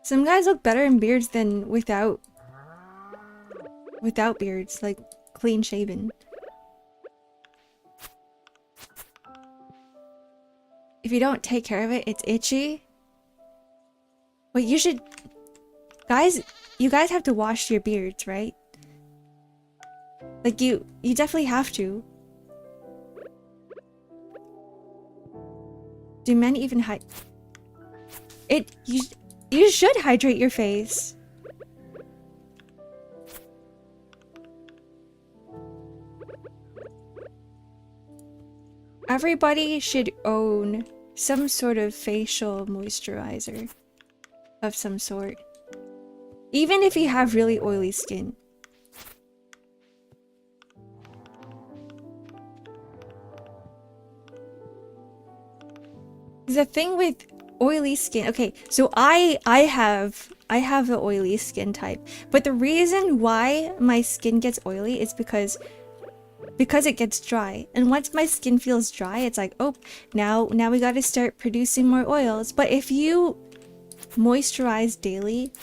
S1: Some guys look better in beards than without beards, like clean shaven. If you don't take care of it, it's itchy. But you should, you guys have to wash your beards, right? Like you definitely have to. Do men even you should hydrate your face. Everybody should own some sort of facial moisturizer of some sort. Even if you have really oily skin. The thing with oily skin, okay, so I have the oily skin type, but the reason why my skin gets oily is because it gets dry, and once my skin feels dry, it's like, oh, now we got to start producing more oils. But if you moisturize daily,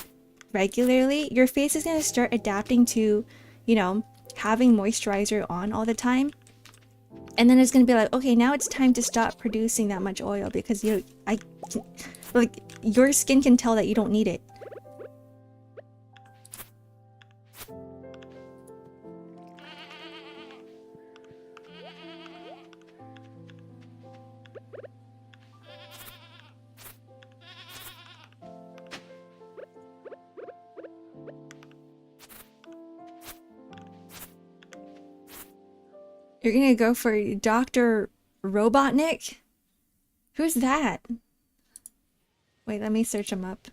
S1: regularly, your face is going to start adapting to, you know, having moisturizer on all the time. And then it's gonna be like, okay, now it's time to stop producing that much oil because like, your skin can tell that you don't need it. You're gonna go for Dr. Robotnik? Who's that? Wait, let me search him up.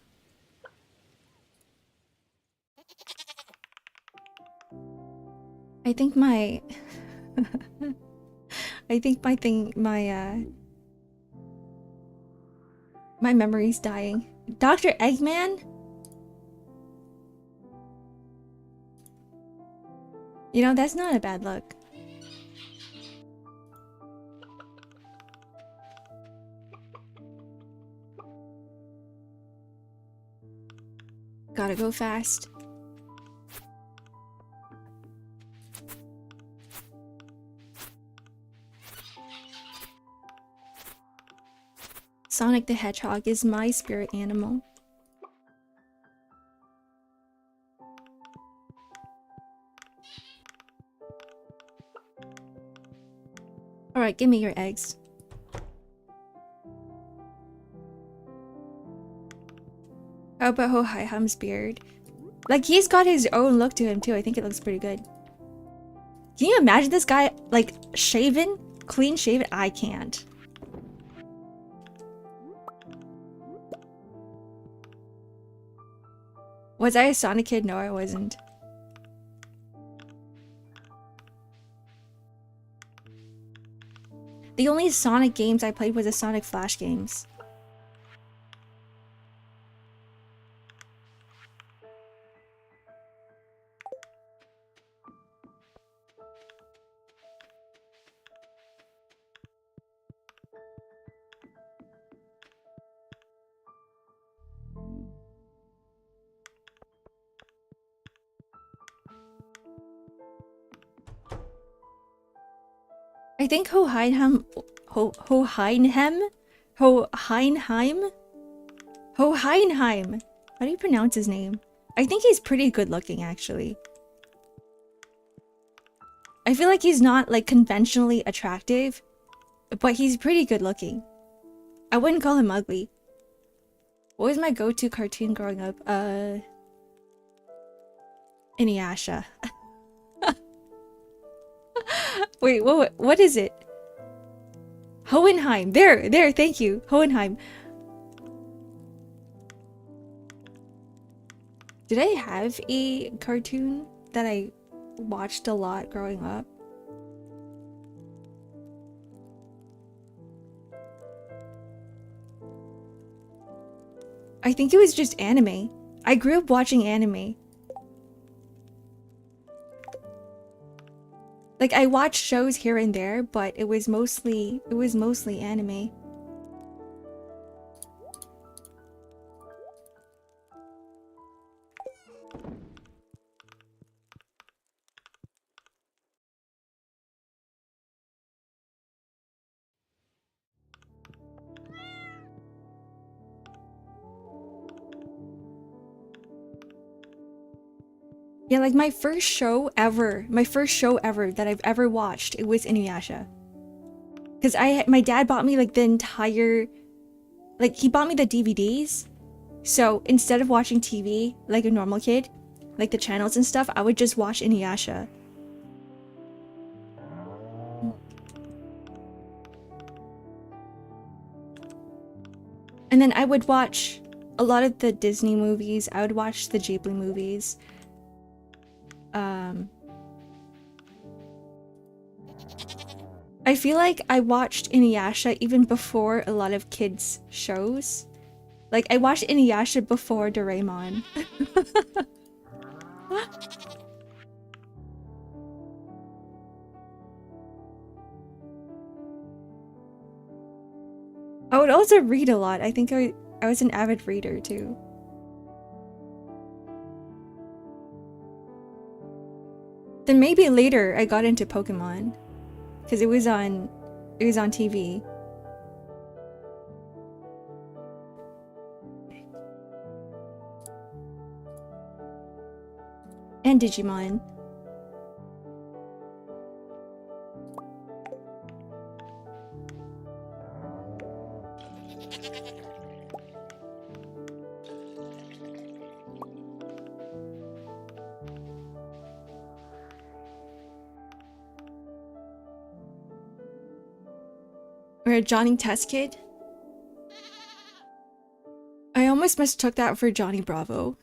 S1: I think my... I think my thing... My memory's dying. Dr. Eggman? You know, that's not a bad look. Gotta go fast. Sonic the Hedgehog is my spirit animal. Alright, give me your eggs. How about Ho-Hi-Hum's beard? Like, he's got his own look to him too. I think it looks pretty good. Can you imagine this guy, like, shaven? Clean shaven? I can't. Was I a Sonic kid? No, I wasn't. The only Sonic games I played was the Sonic Flash games. I think Hohenheim. How do you pronounce his name? I think he's pretty good looking, actually. I feel like he's not, like, conventionally attractive, but he's pretty good looking. I wouldn't call him ugly. What was my go-to cartoon growing up? Inuyasha. Wait, what is it? Hohenheim. There, thank you. Hohenheim. Did I have a cartoon that I watched a lot growing up? I think it was just anime. I grew up watching anime. Like, I watched shows here and there, but it was mostly anime. Yeah, like my first show ever that I've ever watched, it was Inuyasha. Cause my dad bought me like the entire, like he bought me the DVDs. So instead of watching TV like a normal kid, like the channels and stuff, I would just watch Inuyasha. And then I would watch a lot of the Disney movies. I would watch the Ghibli movies. I feel like I watched Inuyasha even before a lot of kids' shows. Like, I watched Inuyasha before Doraemon. I would also read a lot. I think I was an avid reader too. Then maybe later I got into Pokemon. Because it was on TV. And Digimon. Johnny Test Kid. I almost mistook that for Johnny Bravo.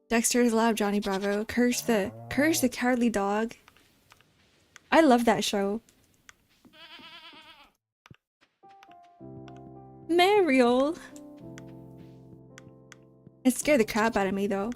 S1: Dexter's Lab, Johnny Bravo. Courage the Cowardly Dog. I love that show. Mariel. It scared the crap out of me though.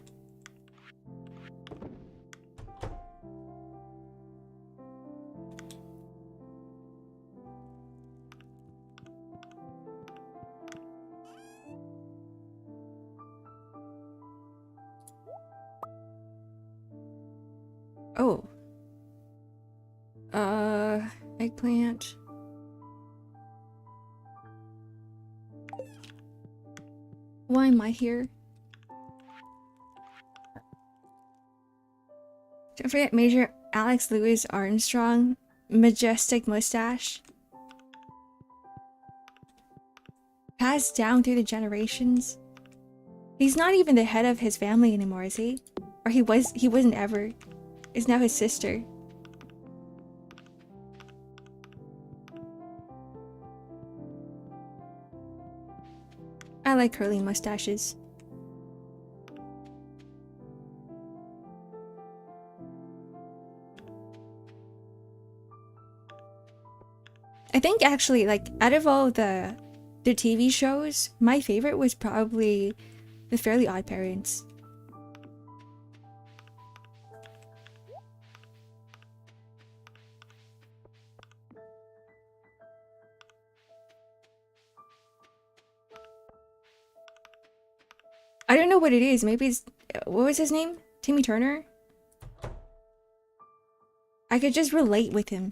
S1: Oh. Eggplant. Why am I here? Don't forget Major Alex Louis Armstrong. Majestic mustache. Passed down through the generations. He's not even the head of his family anymore, is he? Or he wasn't ever. It's now his sister. I like curly mustaches. I think actually, like, out of all the TV shows, my favorite was probably The Fairly Odd Parents. I don't know what it is. Maybe it's... What was his name? Timmy Turner? I could just relate with him.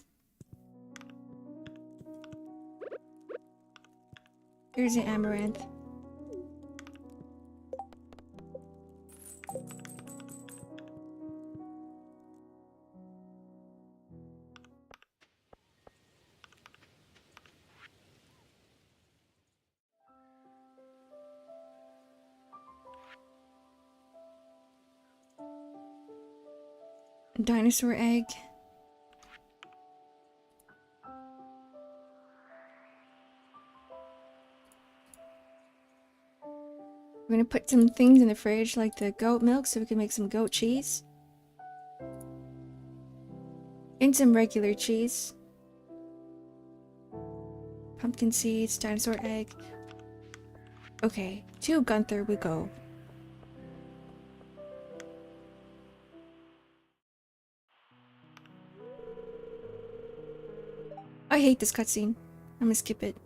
S1: Here's an amaranth. Dinosaur egg. We're gonna put some things in the fridge like the goat milk so we can make some goat cheese. And some regular cheese. Pumpkin seeds, dinosaur egg. Okay, to Gunther we go. I hate this cutscene. I'm gonna skip it.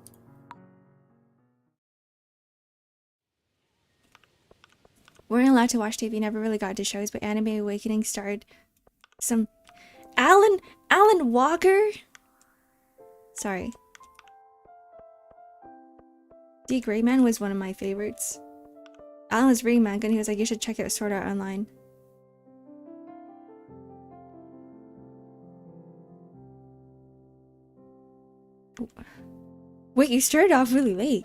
S1: Weren't allowed to watch TV, never really got into shows, but Anime Awakening starred some... Alan Walker? Sorry. D. Greyman was one of my favorites. Alan was reading manga and he was like, you should check out Sword Art Online. Wait, you started off really late.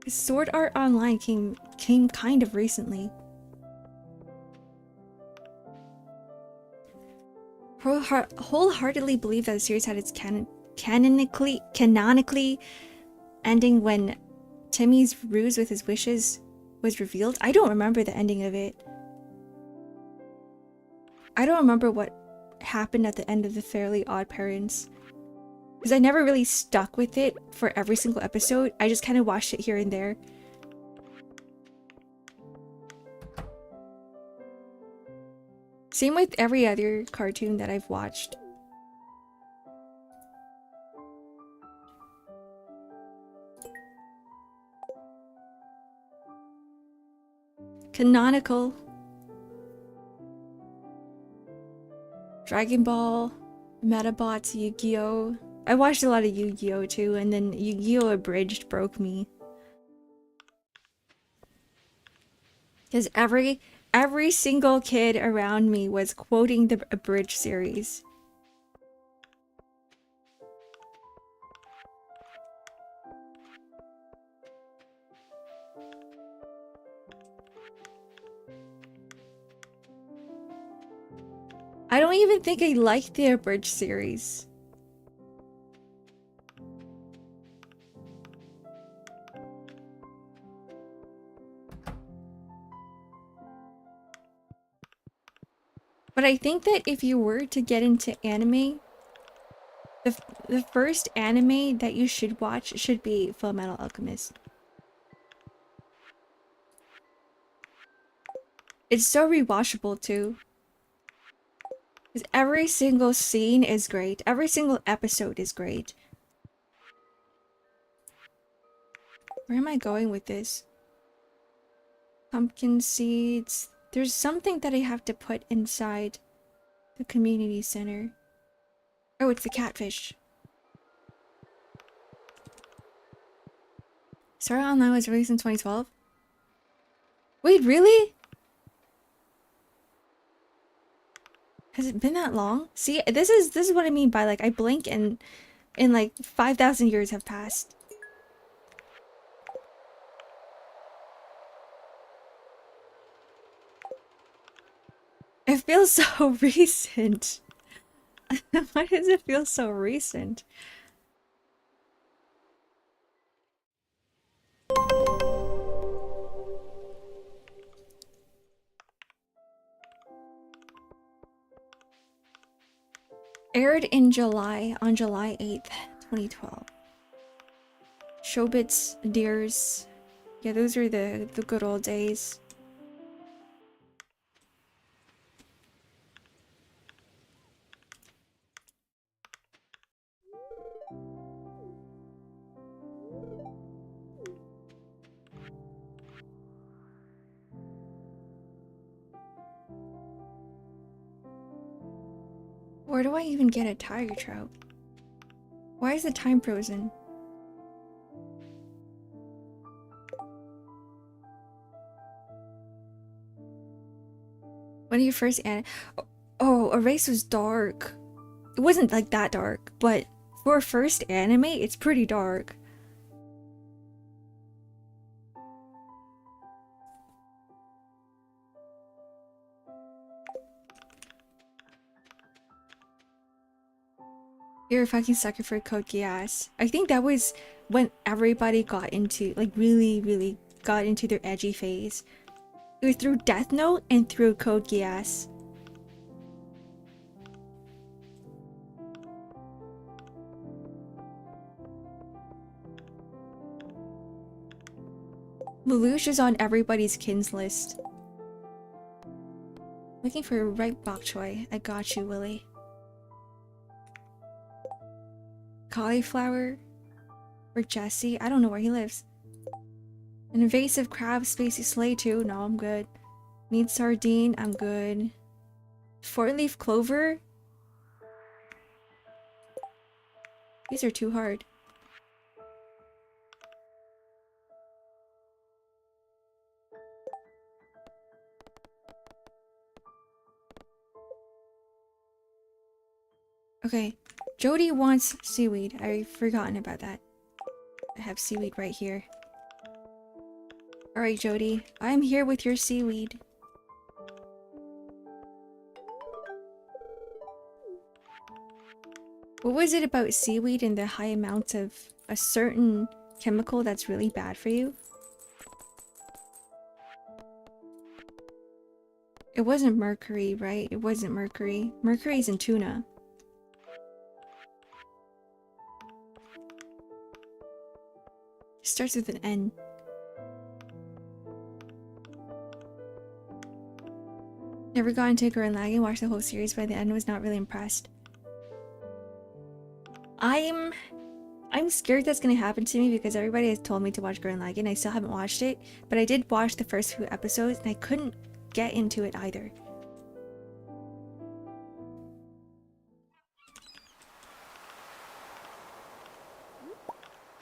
S1: Sword Art Online came kind of recently. Wholeheartedly believe that the series had its canonically ending when Timmy's ruse with his wishes was revealed. I don't remember the ending of it. I don't remember what happened at the end of The Fairly Odd Parents. Because I never really stuck with it for every single episode. I just kind of watched it here and there. Same with every other cartoon that I've watched. Canonical. Dragon Ball, Metabots, Yu-Gi-Oh! I watched a lot of Yu-Gi-Oh! Too, and then Yu-Gi-Oh! Abridged broke me. Because every single kid around me was quoting the Abridged series. I don't even think I liked the Abridged series. But I think that if you were to get into anime, the first anime that you should watch should be Fullmetal Alchemist. It's so rewatchable too. Because every single scene is great. Every single episode is great. Where am I going with this? Pumpkin seeds. There's something that I have to put inside the community center. Oh, it's the catfish. Sword Art Online was released in 2012? Wait, really? Has it been that long? See, this is what I mean by like I blink and like 5,000 years have passed. It feels so recent. Why does it feel so recent? Aired in July, on July 8th, 2012. Showbits, Deers. Yeah, those are the good old days. Where do I even get a tiger trout? Why is the time frozen? When you first oh, Erase was dark. It wasn't like that dark, but for a first anime, it's pretty dark. You're a fucking sucker for Code Geass. I think that was when everybody got into, like, really got into their edgy phase. It was through Death Note and through Code Geass. Lelouch is on everybody's kins list. Looking for a ripe bok choy. I got you, Willie. Cauliflower? Or Jesse? I don't know where he lives. An invasive crab, spacey slay too. No, I'm good. Need sardine. I'm good. Four-leaf clover? These are too hard. Okay. Jody wants seaweed. I've forgotten about that. I have seaweed right here. Alright, Jody. I'm here with your seaweed. What was it about seaweed and the high amount of a certain chemical that's really bad for you? It wasn't mercury, right? It wasn't mercury. Mercury's in tuna. It starts with an N. Never got into Gurren Lagann, watched the whole series. By the end, was not really impressed. I'm scared that's gonna happen to me because everybody has told me to watch Gurren Lagann. I still haven't watched it, but I did watch the first few episodes and I couldn't get into it either.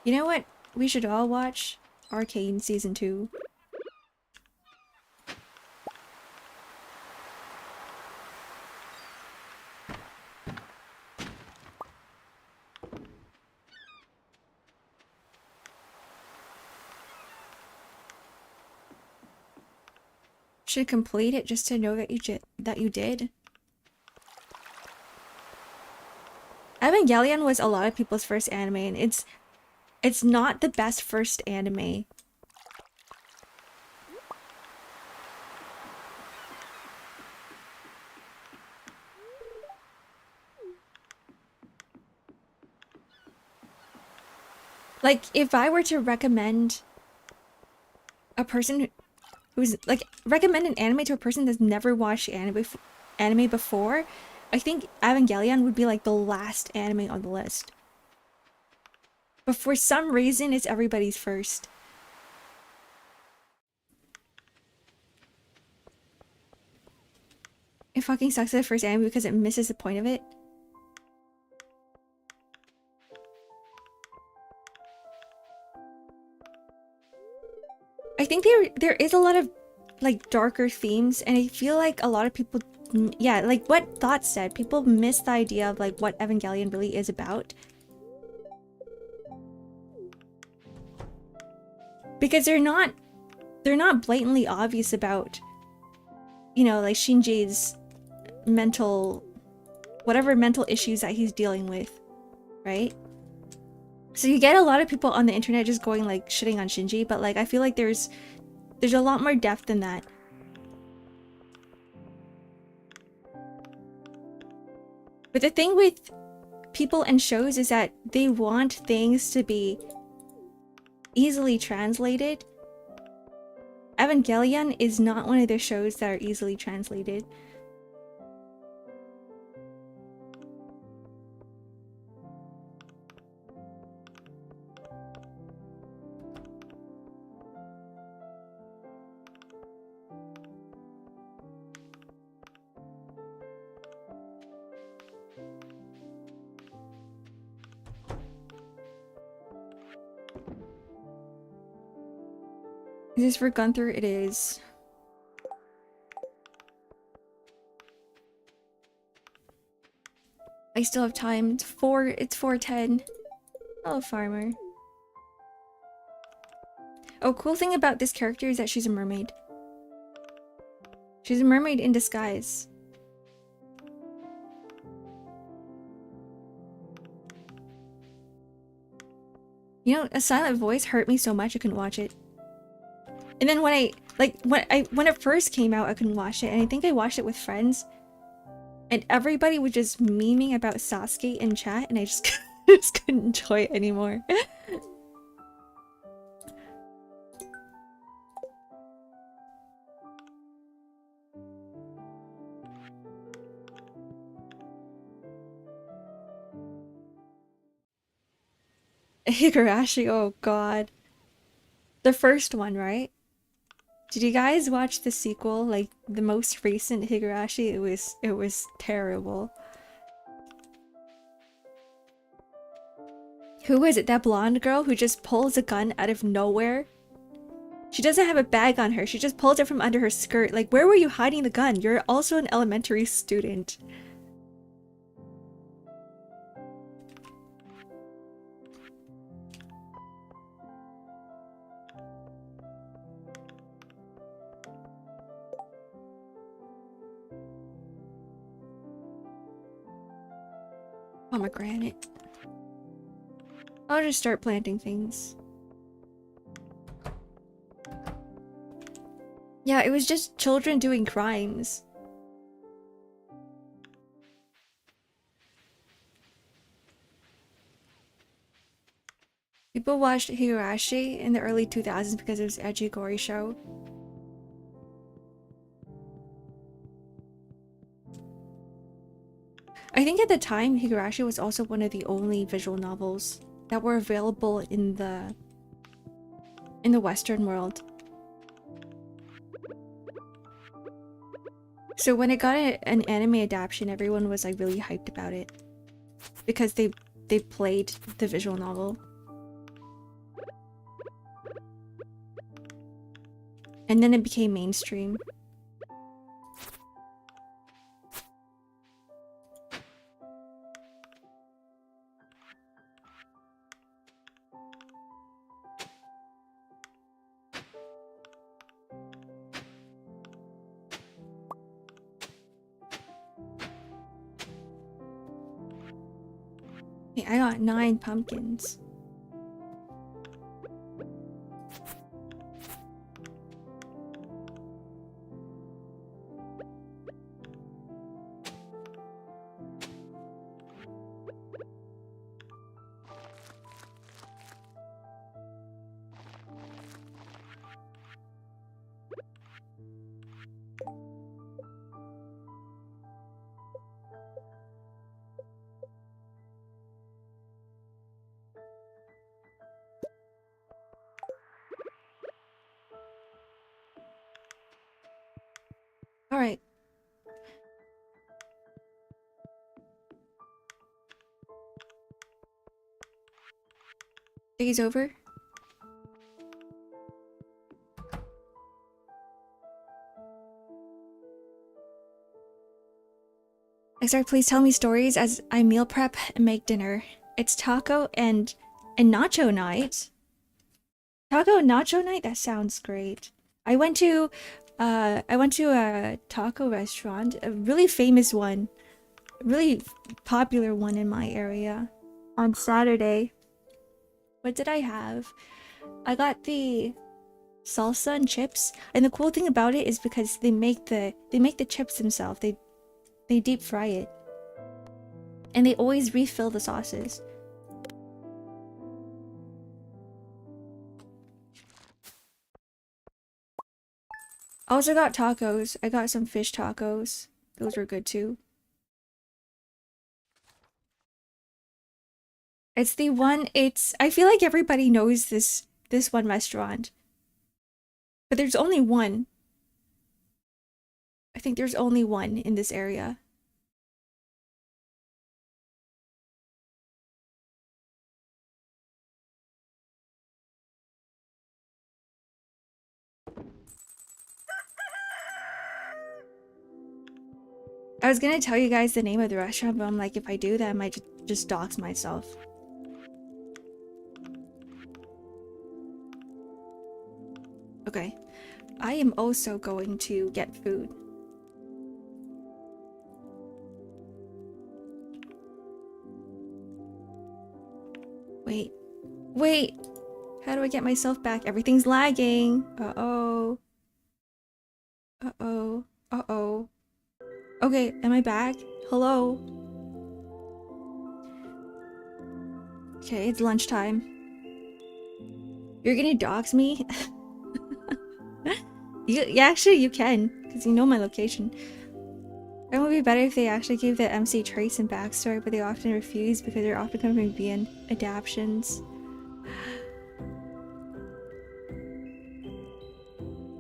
S1: You know what we should all watch? Arcane Season 2. Should complete it just to know that you did. Evangelion was a lot of people's first anime, and it's not the best first anime. Like, if I were to recommend a person who's like recommend an anime to a person that's never watched anime before, I think Evangelion would be like the last anime on the list. But for some reason, it's everybody's first. It fucking sucks at the first anime because it misses the point of it. I think there is a lot of like darker themes, and I feel like a lot of people, yeah, like what Thought said, people miss the idea of like what Evangelion really is about. Because they're not blatantly obvious about, you know, like Shinji's whatever mental issues that he's dealing with, right? So you get a lot of people on the internet just going like shitting on Shinji, but like I feel like there's a lot more depth than that. But the thing with people and shows is that they want things to be easily translated. Evangelion is not one of their shows that are easily translated. Is this for Gunther? It is. I still have time. It's 4:10. Hello, farmer. Oh, cool thing about this character is that she's a mermaid. She's a mermaid in disguise. You know, A Silent Voice hurt me so much I couldn't watch it. And then when it first came out, I couldn't watch it, and I think I watched it with friends, and everybody was just memeing about Sasuke in chat, and I just, just couldn't enjoy it anymore. Higurashi, oh god. The first one, right? Did you guys watch the sequel, like the most recent Higurashi? It was terrible. Who is it? That blonde girl who just pulls a gun out of nowhere? She doesn't have a bag on her. She just pulls it from under her skirt. Like, where were you hiding the gun? You're also an elementary student. Pomegranate. I'll just start planting things. Yeah, it was just children doing crimes. People watched Higurashi in the early 2000s because it was an edgy, gory show. I think at the time, Higurashi was also one of the only visual novels that were available in the Western world. So when it got an anime adaptation, everyone was like really hyped about it because they played the visual novel. And then it became mainstream. Hey, I got 9 pumpkins. Alright. Day's over. X-Ark, please tell me stories as I meal prep and make dinner. It's taco and nacho night. Taco and nacho night? That sounds great. I went to a taco restaurant, a really famous one, a really popular one in my area, on Saturday. What did I have? I got the salsa and chips, and the cool thing about it is because they make the chips themselves. They deep fry it, and they always refill the sauces. I also got tacos. I got some fish tacos. Those were good too. It's the one, I feel like everybody knows this one restaurant. But there's only one. I think there's only one in this area. I was gonna tell you guys the name of the restaurant, but I'm like, if I do that, I might just dox myself. Okay. I am also going to get food. Wait. Wait! How do I get myself back? Everything's lagging. Uh-oh. Uh-oh. Uh-oh. Okay, am I back? Hello? Okay, it's lunchtime. You're gonna dox me? Actually, you can, because you know my location. It would be better if they actually gave the MC traits and backstory, but they often refuse because they're often coming from VN adaptions.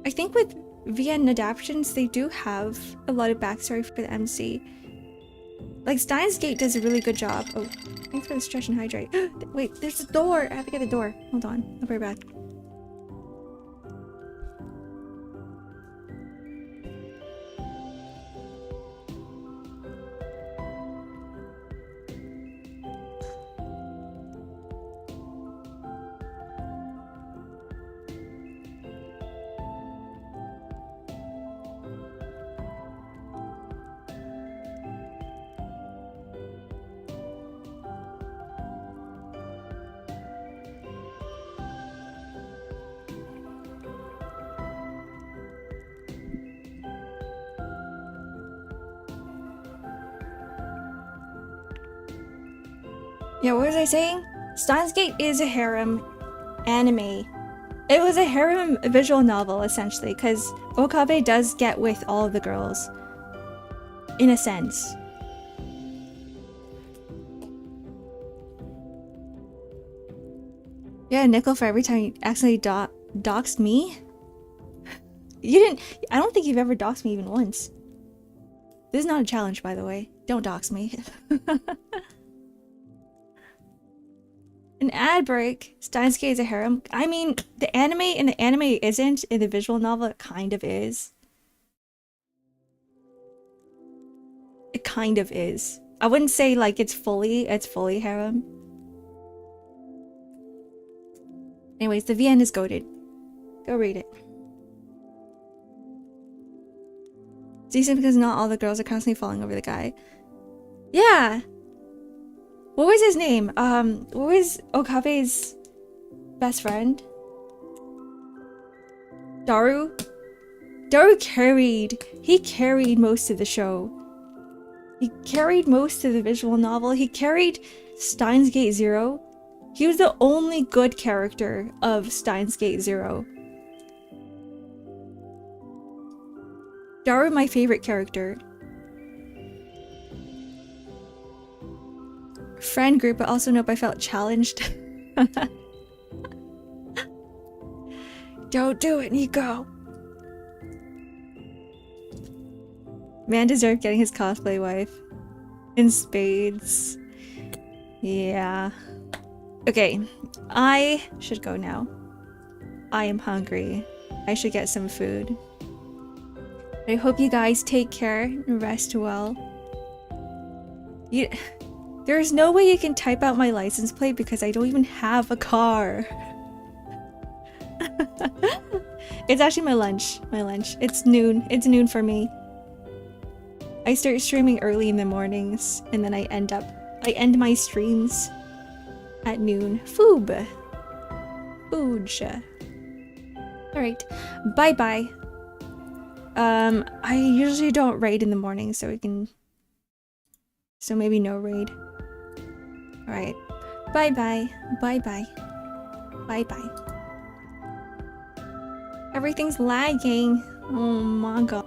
S1: I think with VN adaptions, they do have a lot of backstory for the MC. Like, Steins Gate does a really good job. Oh, thanks for the stretch and hydrate. Wait, there's a door! I have to get the door. Hold on, I'll be right back. Yeah, what was I saying? Steins Gate is a harem anime. It was a harem visual novel, essentially, because Okabe does get with all of the girls. In a sense. Yeah, nickel for every time you accidentally doxed me? You didn't- I don't think you've ever doxed me even once. This is not a challenge, by the way. Don't dox me. An ad break. Steins Gate is a harem. I mean, the anime and the anime isn't. In the visual novel, it kind of is. It kind of is. I wouldn't say like it's fully harem. Anyways, the VN is goated. Go read it. It's decent because not all the girls are constantly falling over the guy. Yeah. What was his name? What was Okabe's best friend? Daru? Daru he carried most of the show. He carried most of the visual novel. He carried Steins Gate Zero. He was the only good character of Steins Gate Zero. Daru, my favorite character. Friend group, but also nope, I felt challenged. Don't do it, Nico. Man deserved getting his cosplay wife. In spades. Yeah. Okay, I should go now. I am hungry. I should get some food. I hope you guys take care and rest well. There's no way you can type out my license plate because I don't even have a car. It's actually my lunch. It's noon. It's noon for me. I start streaming early in the mornings and then I end my streams at noon. Foob. Fooge. Alright. Bye-bye. I usually don't raid in the morning, so maybe no raid. Alright. Bye-bye. Bye-bye. Bye-bye. Everything's lagging. Oh my god.